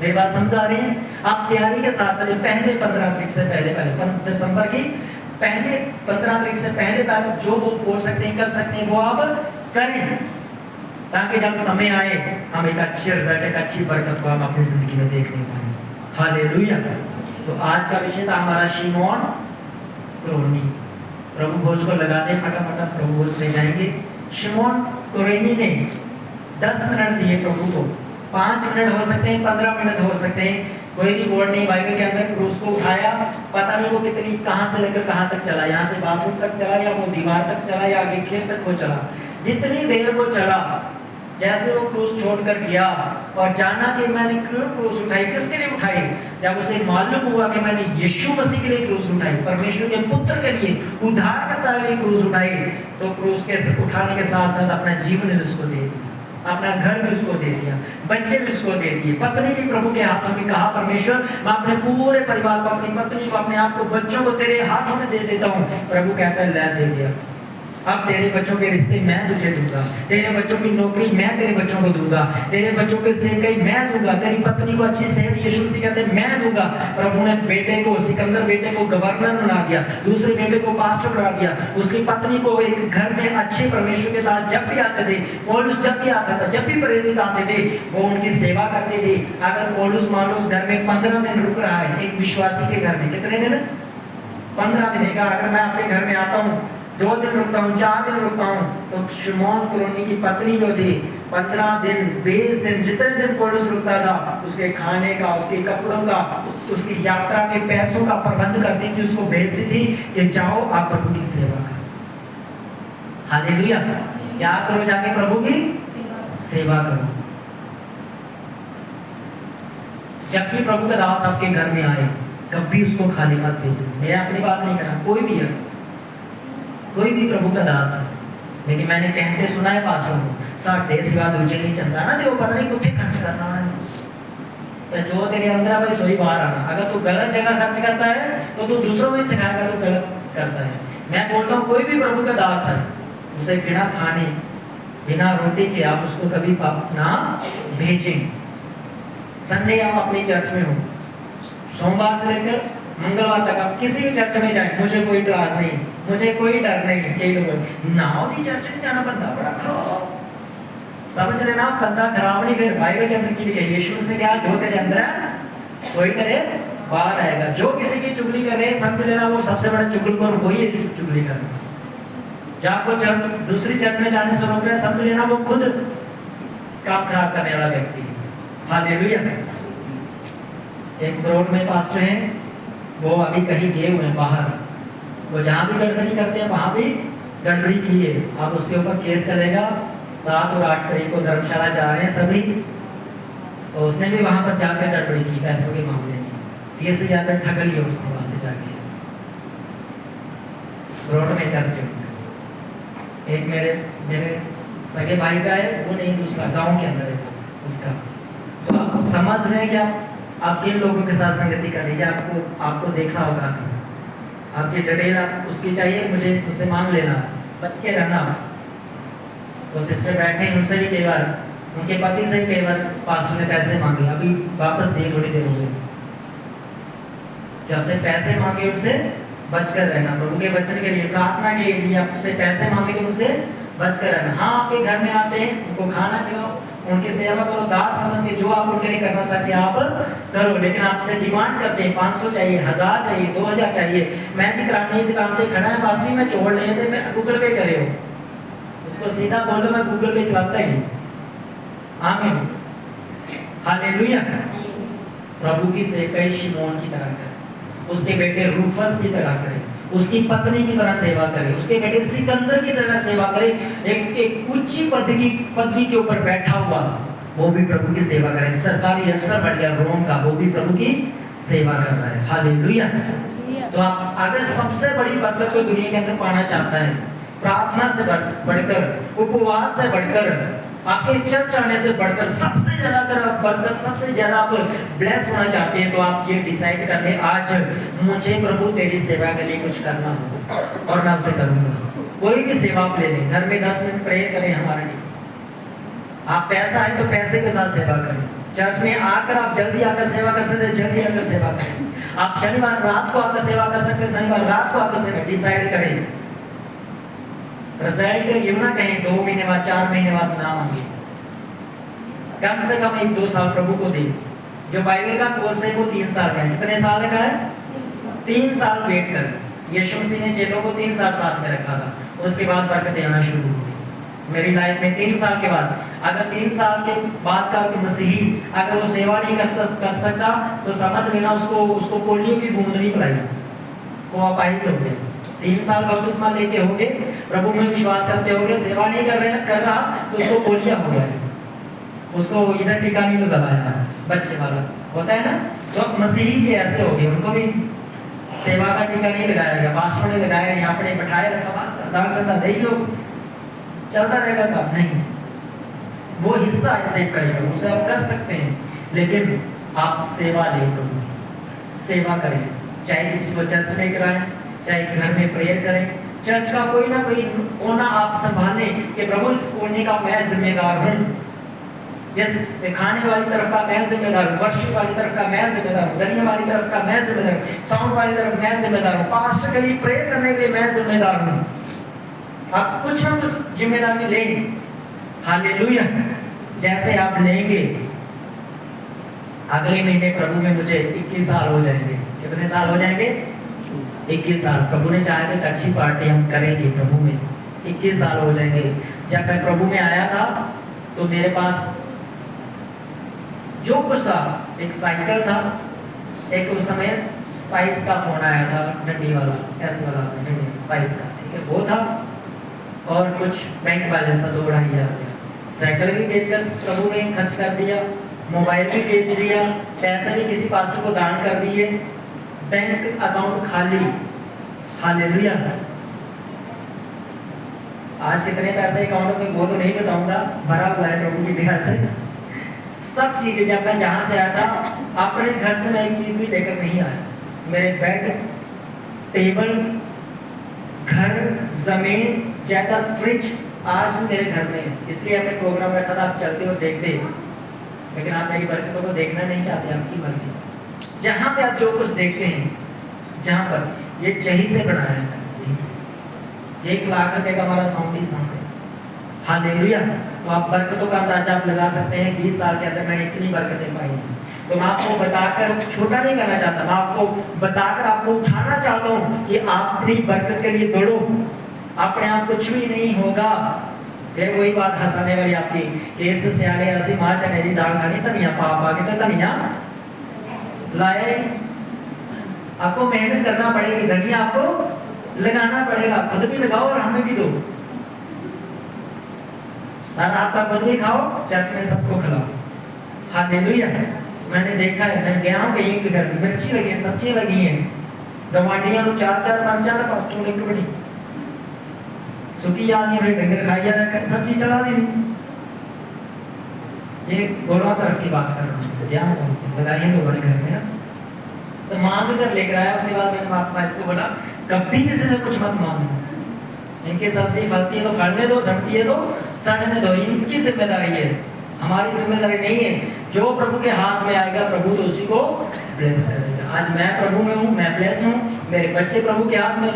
मेरी बात समझ आ रही है? आप तैयारी के साथ साथ पहले 15 तारीख से पहले दिसंबर की पहले 15 तारीख से पहले जो वो बोल सकते हैं, कर सकते हैं, वो आप करें, ताकि जब समय आए हम एक अच्छे रिजल्ट, एक अच्छी बरकत को हम अपनी जिंदगी में देखने पाए। हालेलुया। तो आज का विषय था हमारा शिमोन कुरेनी। प्रभु भोज को लगा दे, फटाफट प्रभु भोज ले जाएंगे। शिमोन कुरेनी ने 10 मिनट दिए प्रभु को, 5 मिनट हो सकते हैं, 15 मिनट हो सकते हैं, कोई भी बोर्ड नहीं। बाइबल के अंदर क्रूस को उठाया, पता नहीं वो कितनी कहां से लेकर कहां तक चला, यहाँ से बाथरूम तक चला, या वो दीवार तक चला, या आगे खेत तक वो चला। जितनी देर वो चला, जैसे वो क्रूस छोड़कर गया और जाना कि मैंने क्यों क्रूस उठाई, किसके लिए उठाई, जब उसे मालूम हुआ कि मैंने यीशु मसीह के लिए क्रूस उठाई, परमेश्वर के पुत्र के लिए, उद्धारकर्ता के लिए क्रूस उठाई, तो क्रूस के उठाने के साथ साथ अपना जीवन भी उसको दे दिया, अपना घर भी उसको दे दिया, बच्चे भी उसको दे दिए, पत्नी भी प्रभु के हाथों में। कहा परमेश्वर मैं अपने पूरे परिवार को, अपनी पत्नी को, अपने आप को, बच्चों को तेरे हाथों में दे देता हूँ। प्रभु कहता है ले दे दिया, अब तेरे बच्चों के रिश्ते मैं तुझे दूंगा, तेरे बच्चों की नौकरी मैं तेरे बच्चों को दूंगा, तेरे बच्चों के सेवकाई मैं दूंगा, तेरी पत्नी को अच्छी सेहत यीशु मसीह कहते हैं मैं दूंगा। प्रभु ने बेटे को, सिकंदर बेटे को गवर्नर बना दिया, दूसरे बेटे को पास्टर बना दिया, उसकी पत्नी को एक घर में अच्छे परमेश्वर के साथ जब भी आते थे, पौलुस जब भी आता था, जब भी प्रेरित आते थे, वो उनकी सेवा करते थे। अगर पौलुस मान लो उस घर में 15 दिन रुक रहा है, एक विश्वासी के घर में, कितने दिन? 15 दिन का। अगर मैं आपके घर में आता हूँ, 2 दिन रुकता हूँ, 4 दिन रुकता हूँ, तो शिमोन कुरेनी की पत्नी जो थी 15 दिन, 20 दिन, जितने दिन पौलुस रुकता था, उसके खाने का, उसके कपड़ों का, उसकी यात्रा के पैसों का प्रबंध करती थी, उसको भेजती थी कि जाओ आप प्रभु की सेवा करो। हालेलुया। क्या करो? जाके प्रभु की सेवा करो। जब भी प्रभु का दास आपके घर में आए, कभी उसको खाली मत भेजना। मैं अपनी बात नहीं कर रहा, कोई भी है, कोई भी प्रभु का दास है, लेकिन मैंने कहते सुना है पास्टर को, साढ़े सिवा दूजे नहीं चलता ना, जो पता नहीं कुछ खर्च करना है, तो जो तेरे अंदर है भाई सोई बाहर आना। अगर तू गलत जगह खर्च करता है तो तू दूसरों में सिखाएगा तो गलत करता है। मैं बोलता हूँ कोई भी प्रभु का दास है, उसे बिना खाने, बिना रोटी के आप उसको कभी ना भेजें। संडे आप अपने चर्च में हो, सोमवार से लेकर मंगलवार तक आप किसी भी चर्च में जाए, मुझे कोई त्रास नहीं, मुझे कोई डर नहीं। कई लोग नाउदी चर्च में जाना बंदा बड़ा खराब, समझ लेना बंदा खराब नहीं। फिर बाइबल के अंदर की लिखा है, यीशु ने क्या, जो तेरे अंदर है सोई तेरे बाहर आएगा। जो किसी की चुगली करे, समझ लेना वो सबसे बड़ा चुगलखोर वही है, चुगली कर रहा है। जो आपको चर्च, दूसरी चर्च में जाने से रोक रहा है, समझ लेना वो खुद काम खराब करने वाला व्यक्ति है। हालेलुया। एक रोड में पास्टर हैं, वो अभी कहीं गए हुए हैं बाहर, वो जहाँ भी गड़बड़ी करते हैं वहाँ भी गड़बड़ी की है। अब उसके ऊपर केस चलेगा, 7 और 8 तारीख को धर्मशाला जा रहे हैं सभी, तो उसने भी वहाँ पर जाकर गड़बड़ी की पैसों के मामले में, 30,000 रुपये ठग लिया उसने वहाँ पे जाके रोड में चर्च। एक मेरे सगे भाई का है, वो नहीं, दूसरा गाँव के अंदर है उसका। तो आप समझ रहे हैं क्या आप किन लोगों के साथ संगति कर लीजिए, आपको देखना होगा, आपकी डिटेल आप उसकी चाहिए, मुझे उससे मांग लेना, बच के रहना। वो सिस्टर बैठे हैं, उनसे भी कई बार, उनके पति से कई बार पास्टर ने पैसे मांगे, अभी वापस दिए, थोड़ी देर हो गई, जब से पैसे मांगे उनसे बचकर रहना। प्रभु के वचन के लिए, प्रार्थना के लिए आपसे पैसे मांगे तो उनसे बचकर रहना। हाँ, आपके घर में आते हैं, उनको खाना खिलाओ, उनकी सेवा करो, दास समझ के जो आप उनके लिए करना चाहते हैं आप करो। लेकिन आपसे डिमांड करते हैं 500 चाहिए, 1000 चाहिए, 2000 चाहिए, मैं भी कराने दुकान पे खड़ा है पास्टर में छोड़ ले थे, मैं गूगल पे करे हो, उसको सीधा बोल दो मैं गूगल पे चलाता ही। आमीन, हालेलुया। प्रभु की सेवा शिमोन की तरह करें, उसके बेटे रूफस की तरह करें, उसकी पत्नी की तरह सेवा करे, उसके बेटे सिकंदर की तरह सेवा करे। एक ऊंची पदवी के ऊपर बैठा हुआ वो भी प्रभु की सेवा करे। सरकारी अफसर बढ़ गया रोम का, वो भी प्रभु की सेवा कर रहा है। हालेलुया। तो आप अगर सबसे बड़ी बरकत को दुनिया के अंदर पाना चाहता है, प्रार्थना से बढ़कर, उपवास से बढ़कर, आपके चर्च आने से बढ़कर सबसे ज्यादा अगर आप बरकत, सबसे ज्यादा आप ब्लेस होना चाहते हैं, तो आप ये डिसाइड कर लें आज मुझे प्रभु तेरी सेवा के लिए कुछ करना हो और मैं उसे करूंगा। कोई भी सेवा आप ले लें, घर में 10 मिनट प्रेयर करें हमारे लिए, आप पैसा है तो पैसे के साथ सेवा करें, चर्च में आकर आप जल्दी आकर सेवा कर सकते हैं, जल्दी आकर सेवा करें, आप शनिवार रात को आकर सेवा कर सकते हैं, शनिवार रात को आकर सेवा डिसाइड करें। रिजल्ट यूं ना कहें 2 महीने बाद, 4 महीने बाद ना मांगे, कम से कम 1-2 साल प्रभु को दे। जो बाइबल का कोर्स है वो 3 साल का है। कितने साल का है? 3 साल वेट कर। यीशु मसीह ने चेलों को 3 साल साथ में रखा था, उसके बाद बरकतें आना शुरू हो गई। मेरी लाइफ में 3 साल के बाद, अगर 3 साल के बाद का मसीही अगर वो सेवा नहीं कर सकता तो समझ लेना उसको पोलियो की बूंद नहीं पिलाई, वो अपाहिज हो गया। 3 साल बपतिस्मा लेके होगे, प्रभु में विश्वास करते होगे, सेवा नहीं कर रहा तो उसको पोलिया हो गया, उसको इधर टीका नहीं लगाया, बच्चे वाला होता है ना। तो मसीही भी ऐसे हो गए, उनको भी सेवा का टीका नहीं लगाया गया, पास्टर ने लगाया, यहाँ पे बैठाए रखा, पास्टर दान चलता नहीं हो, चलता रहेगा काम नहीं, वो हिस्सा ऐसे करेगा, उसे आप कर सकते हैं, लेकिन आप सेवा ले, प्रभु सेवा करें, चाहे किसी को चर्च में कराएं, चाहे घर में प्रेयर करें, चर्च का कोई ना कोई कोना आप संभालें कि प्रभु इस कोने का मैं जिम्मेदार हूँ, यस, खाने वाली तरफ का मैं जिम्मेदार हूँ, वर्शिप वाली तरफ का मैं जिम्मेदार हूँ, दरिया वाली तरफ का मैं जिम्मेदार हूँ, साउंड वाली तरफ मैं जिम्मेदार हूँ, पास्टर के लिए प्रेयर करने के लिए मैं जिम्मेदार हूँ। आप कुछ ना कुछ जिम्मेदारी लें। हालेलुया। जैसे आप लेंगे, अगले महीने प्रभु में मुझे 21 साल हो जाएंगे। कितने साल हो जाएंगे? 21 साल। प्रभु ने चाहा तो एक अच्छी पार्टी हम करेंगे प्रभु में, 21 साल हो जाएंगे। जब मैं प्रभु में आया था तो मेरे पास जो कुछ था, एक साइकिल था, एक उस समय स्पाइस का फोन आया था, डंडी वाला, ऐसे वाला स्पाइस का, ठीक है, वो था, और कुछ बैंक बैलेंस था 2,500। साइकिल भी बेचकर प्रभु ने खर्च कर दिया, मोबाइल भी बेच दिया, पैसे भी किसी पास्टर को दान कर दिए, बैंक अकाउंट खाली। हालेलुया। आज कितने पैसे अकाउंट में वो तो नहीं बताऊंगा, भरा हुआ है प्रभु की दया से सब चीजें। जब मैं जहां से आया था अपने घर से मैं एक चीज भी लेकर नहीं आया, मेरे बेड, टेबल, घर, जमीन, जायदाद, फ्रिज आज भी मेरे घर में है। इसलिए हमने प्रोग्राम रखा था, आप चलते हो देखते, लेकिन आप मेरी बरकतों को देखना नहीं चाहते, आपकी मर्जी। जहां पे आप जो कुछ देखते हैं, जहां पर ये जही से बनाया है, यही से 1 लाख रुपए का हमारा साउंड ही साउंड है। हालेलुया। तो आप बरकतों का अंदाजा आप लगा सकते हैं, 20 साल के अंदर मैंने इतनी बरकतें पाई हैं। तो मैं आपको बताकर छोटा नहीं करना चाहता, मैं आपको बताकर आपको उठाना चाहता हूँ कि आप अपनी बरकत के लिए दौड़ो। अपने आप कुछ भी नहीं होगा। फिर वही बात हंसाने वाली आपकी, इस सियाने ऐसी माँ चने दी दाल खानी, धनिया पाप आगे तो धनिया लाया ही। आपको मेहनत करना पड़ेगी, धनिया आपको लगाना पड़ेगा, खुद भी लगाओ और हमें भी दो। सर आपका खुद भी खाओ, चर्च में सबको खिलाओ। हालेलुया। मैंने देखा है, मैं गया हूँ कहीं के घर में मिर्ची लगी है, सब्जियां लगी हैं, टमाटियां 4-4 मरचा का पास्टों ने बड़ी सुखी आदमी अपने डंगर खाइया रखकर सब्जी चढ़ा दी। ये गोलवा तरफ की बात कर रहा हूँ, ध्यान लगाइए लोगों ने घर में ना, तो मांग कर लेकर आया। उसके बाद मैंने महात्मा इसको बोला कभी किसी से कुछ मत मांगो, इनकी सब्जी फलती है तो फलने दो, सड़ती है तो सड़ने दो, इनकी जिम्मेदारी है, हमारी जिम्मेदारी नहीं है। जो प्रभु के हाथ में आएगा प्रभु तो उसी को ब्लेस करेगा। आज मैं प्रभु में हूँ, मैं ब्लेस हूँ, मेरे बच्चे प्रभु के हाथ में,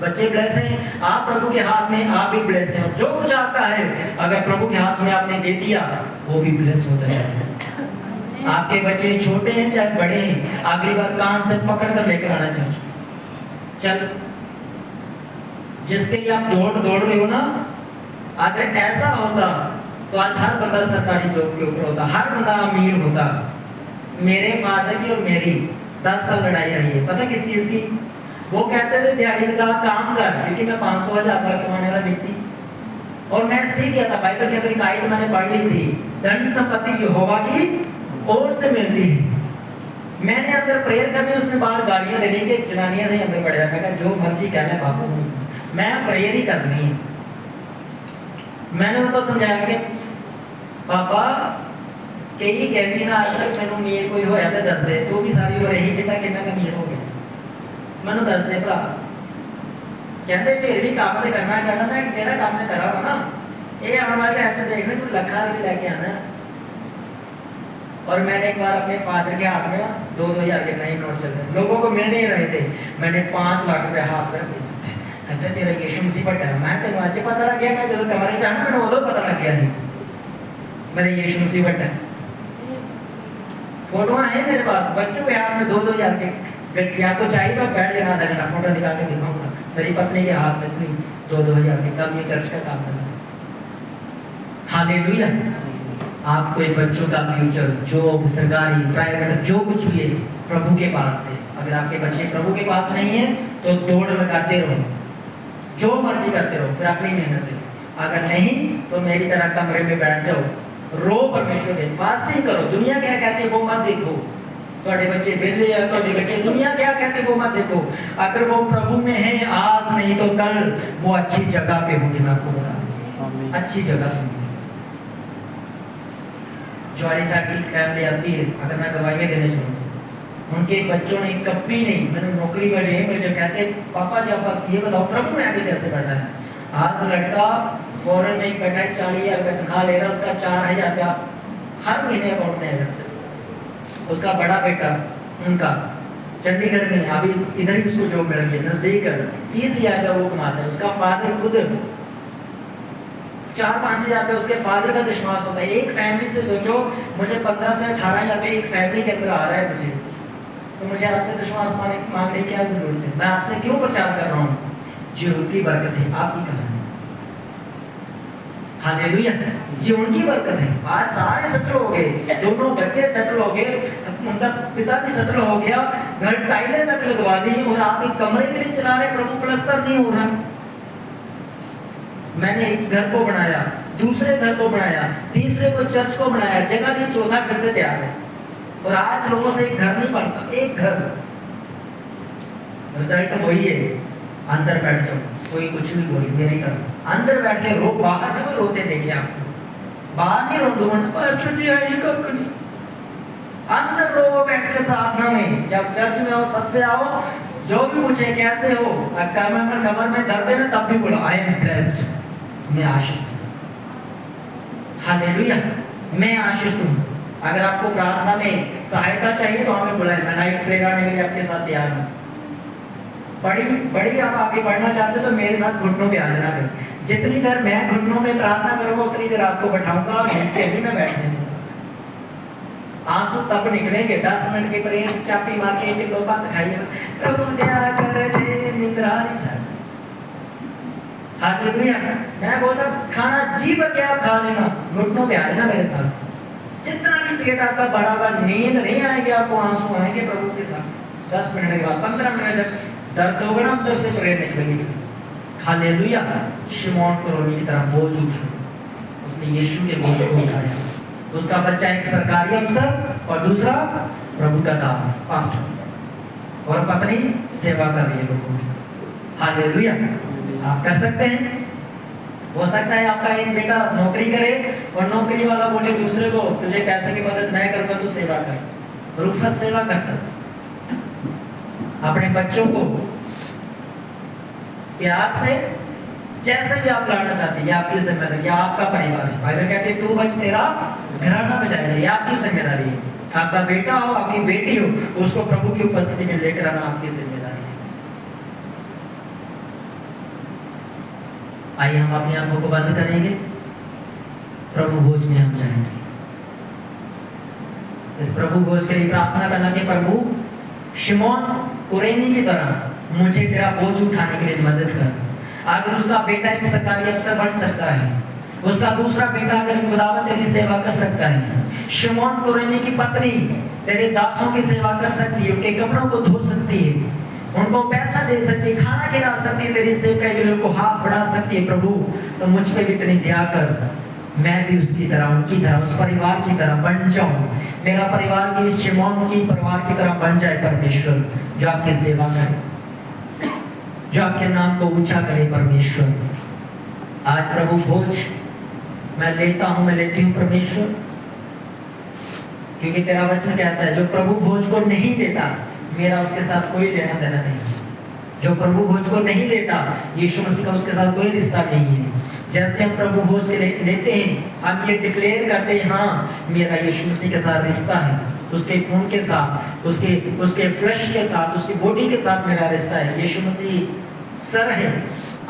बच्चे ब्लेस हैं, आप प्रभु के हाथ में, आप भी ब्लेस हैं। जो कुछ आपका है अगर प्रभु के हाथ में आपने दे दिया वो भी ब्लेस होता है। आपके बच्चे छोटे हैं चाहे बड़े हैं, अगली बार कान से पकड़ कर लेकर आना चाहिए। चल, जिसके लिए आप दौड़ रहे हो ना, अगर ऐसा होता तो आज हर बंदा सरकारी जॉब के ऊपर होता, हर बंदा अमीर होता। मेरे फादर की और मेरी 10 साल लड़ाई रही है, पता किस चीज की? वो कहते थे दिहाड़ी का काम कर, क्योंकि मैं 500,000 कमाने वाला व्यक्ति, और मैं सीख गया था। बाइबल के अंदर एक आयत मैंने पढ़ ली थी, धन संपत्ति यहोवा की ओर से मिलती है। मैंने अंदर प्रेयर करनी, उसमें बाहर गालियां देने के जनानियां से अंदर पड़ जाता, जो मर्जी कहना बापू, मैं प्रेयर ही करनी है। मैंने उनको समझाया कि पापा कई कहती ना आज तक मैंने मीर कोई होया तो दस दे, तो भी सारी उम्र यही कहता कितना का मीर हो गया, मैंने दस दे भरा। कहते फिर भी काम तो करना चाहता था, जेड़ा काम ने करा हो ना, ये आने वाले टाइम देखने तू लखा भी लेके आना। और मैंने एक बार अपने फादर के हाथ में 2-2 हज़ार के नए नोट चलते, लोगों को मिल नहीं रहे थे, मैंने 5 लाख रुपए हाथ में रख दिए। कहते तेरा यीशु मसीह बड़ा है, मैं तेरे आज पता लग गया, मैं जब कमरे जाना मैंने उधर पता लग गया नहीं मेरे यीशु मसीह बड़ा है। फोटो है मेरे पास, बच्चों के हाथ में 2-2 हज़ार के गट्टी, आपको चाहिए तो बैठ जाना, आधा घंटा फोटो निकाल के दिखाऊंगा। मेरी पत्नी के हाथ में इतनी 2-2 हज़ार की, तब ये चर्च का काम करना। हालेलुया। आपको एक बच्चों का फ्यूचर, जॉब, सरकारी, प्राइवेट, जो कुछ भी है प्रभु के पास है। अगर आपके बच्चे प्रभु के पास नहीं है तो दौड़ लगाते रहो, जो मर्जी करते रहो, फिर अपनी मेहनत है। अगर नहीं तो मेरी तरह कमरे में बैठ जाओ, रो परमेश्वर के, फास्टिंग करो। दुनिया क्या कहती है वो मत देखो, थोड़े बच्चे बेले या थोड़े बच्चे दुनिया क्या कहते हैं वो मत देखो। अगर वो प्रभु में है आज नहीं तो कल वो अच्छी जगह पे होंगे। मैं आपको बता दूं, अच्छी जगह पे। ज्वारी साहब की फैमिली आती है, अगर मैं दवाइयाँ देने चलूँ, उनके बच्चों ने कभी नहीं, मैंने नौकरी पर है, मुझे कहते पापा जी आप बस ये बताओ प्रभु में आगे कैसे बढ़ना है। आज लड़का फॉरेन में बैठा है, 40,000 रुपये तनख्वाह ले रहा है, उसका 4,000 रुपया हर महीने अकाउंट में आ जाता है। उसका बड़ा बेटा उनका चंडीगढ़ में, अभी इधर ही उसको जॉब मिल रही है, नजदीक 30,000 रुपया वो कमाता है। उसका फादर खुद 4-5 हज़ार रुपये उसके फादर का विश्वास होता है। एक फैमिली से सोचो, मुझे 15 से 18,000 रुपये एक फैमिली के अंदर आ रहा है मुझे, तो मुझे आपसे विश्वास मांगने की क्या जरूरत है? मैं आपसे क्यों प्रचार कर रहा हूँ? जी उनकी बरकत है, आपकी कहानी। हालेलुया। जी उनकी बरकत है। आज सारे सेटल हो गए, दोनों बच्चे सेटल हो गए, उनका पिता भी सेटल हो गया, घर टाइलें तक लगवा दी, और आप एक कमरे के लिए चला रहे, प्रभु प्लस्तर नहीं हो रहा। मैंने एक घर को बनाया, दूसरे घर को बनाया, तीसरे को चर्च को बनाया, जगह दी, चौथा फिर से तैयार है, और आज लोगों से एक घर नहीं बनता, एक घर। रिजल्ट वही है, अंदर बैठ जाओ, कोई कुछ भी बोले मेरी तरफ, अंदर बैठ के रो, बाहर नहीं रोते देखे आपको, बाहर नहीं रो दो, अंदर रो बैठ के प्रार्थना में। जब चर्च में आओ, सबसे आओ, जो भी पूछे कैसे हो, कमर में दर्द है ना, तब भी बोलो आई एम ब्लेस्ड, मैं आशीष हूँ। हालेलुया, मैं आशीष हूँ। अगर आपको प्रार्थना में सहायता चाहिए तो हमें बुलाएं, मैं नाइट प्रेयर करने के लिए आपके साथ तैयार हूँ। बड़ी आप आगे बढ़ना चाहते हो तो मेरे साथ घुटनों पे आ जाना है। जितनी देर मैं घुटनों में प्रार्थना करूंगा उतनी देर आपको बैठाऊंगा और नीचे ही मैं बैठने दूंगा। आंसू तब निकलेंगे 10 मिनट के प्रेयर चापी मार के एक लोपा खाइए, प्रभु दया कर दे निद्रा सा। हालेलुया। मैं बोलता खाना जी भर के आप खा लेना, घुटनों पे आ लेना मेरे साथ। जितना भी पेट आपका बड़ा होगा, नींद नहीं आएगी, आपको आंसू आएंगे प्रभु के साथ। 10 मिनट के बाद 15 मिनट जब दर्द होगा ना, अंदर से प्रेयर निकलेगी। हालेलुया। शिमोन करोनी की तरह बोझ उठा, उसने यीशु के बोझ को उठाया। उसका बच्चा एक सरकारी अफसर और दूसरा प्रभु का दास पास्टर, और पत्नी सेवा कर रही है लोगों की। हालेलुया। आप कर सकते हैं। हो सकता है आपका एक बेटा नौकरी करे और नौकरी वाला बोले दूसरे को, तुझे पैसे की मदद मैं करूंगा, तू सेवा कर। रूफस सेवा करता, अपने बच्चों को प्यार से जैसे भी आप लाना चाहते हैं, ये आपकी जिम्मेदारी, ये आपका परिवार है। बाइबल कहती है तू बच तेरा घराना बचाएगा, ये आपकी जिम्मेदारी है। आपका बेटा हो, आपकी बेटी हो, उसको प्रभु की उपस्थिति में लेकर आना आपकी जिम्मेदारी है। आइए हम अपनी आंखों को बंद करेंगे, प्रभु भोज में हम जाएंगे। इस प्रभु भोज के लिए प्रार्थना करना कि प्रभु शिमोन कुरेनी की तरह मुझे तेरा बोझ उठाने के लिए मदद कर। अगर उसका बेटा एक सरकारी अफसर बन सकता है, उसका दूसरा बेटा अगर खुदावंद तेरी सेवा कर सकता है, शिमोन कुरेनी की पत्नी तेरे दासों की सेवा कर सकती है, उनके कपड़ों को धो सकती है, उनको पैसा दे सकती है, खाना खिला सकती है, तेरी सेवकाई के लिए उनको हाथ बढ़ा सकती है। प्रभु तो मुझ पे भी इतनी दया कर, मैं भी उसकी तरह, उनकी तरह, उस परिवार की तरह बन जाऊं। मेरा परिवार की शिमोन की परिवार की तरह बन जाए परमेश्वर, जो आपकी सेवा करे, जो आपके नाम को ऊंचा करे परमेश्वर। आज प्रभु भोज मैं लेता हूं, मैं लेती हूं परमेश्वर, क्योंकि तेरा वचन कहता है जो प्रभु भोज को नहीं लेता मेरा उसके साथ कोई लेना देना नहीं। जो प्रभु भोज को नहीं लेता यीशु मसीह का उसके साथ कोई रिश्ता नहीं है। जैसे हम प्रभु भोज लेते हैं, हम ये डिक्लेयर करते हैं, हाँ मेरा यीशु मसीह के साथ रिश्ता है, उसके खून के साथ, उसके फ्लैश के साथ, उसकी बॉडी के साथ मेरा रिश्ता है। यीशु मसीह सर है,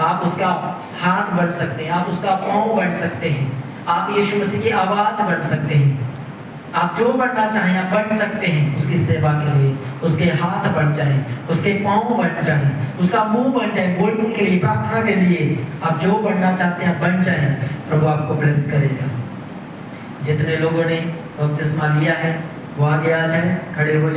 आप उसका हाथ बन सकते हैं, आप उसका पाँव बन सकते हैं, आप यीशु मसीह की आवाज बन सकते हैं, आप जो बनना चाहें आप बन सकते हैं। उसकी सेवा के लिए उसके हाथ बन जाए, उसके पाँव बन जाए, उसका मुंह बन जाए, बोलने के लिए, प्रार्थना के लिए आप जो बनना चाहते हैं बन जाए। प्रभु आपको ब्लेस करेगा। जितने लोगों ने बपतिस्मा लिया है वो आगे आ जाए, खड़े हो जाए।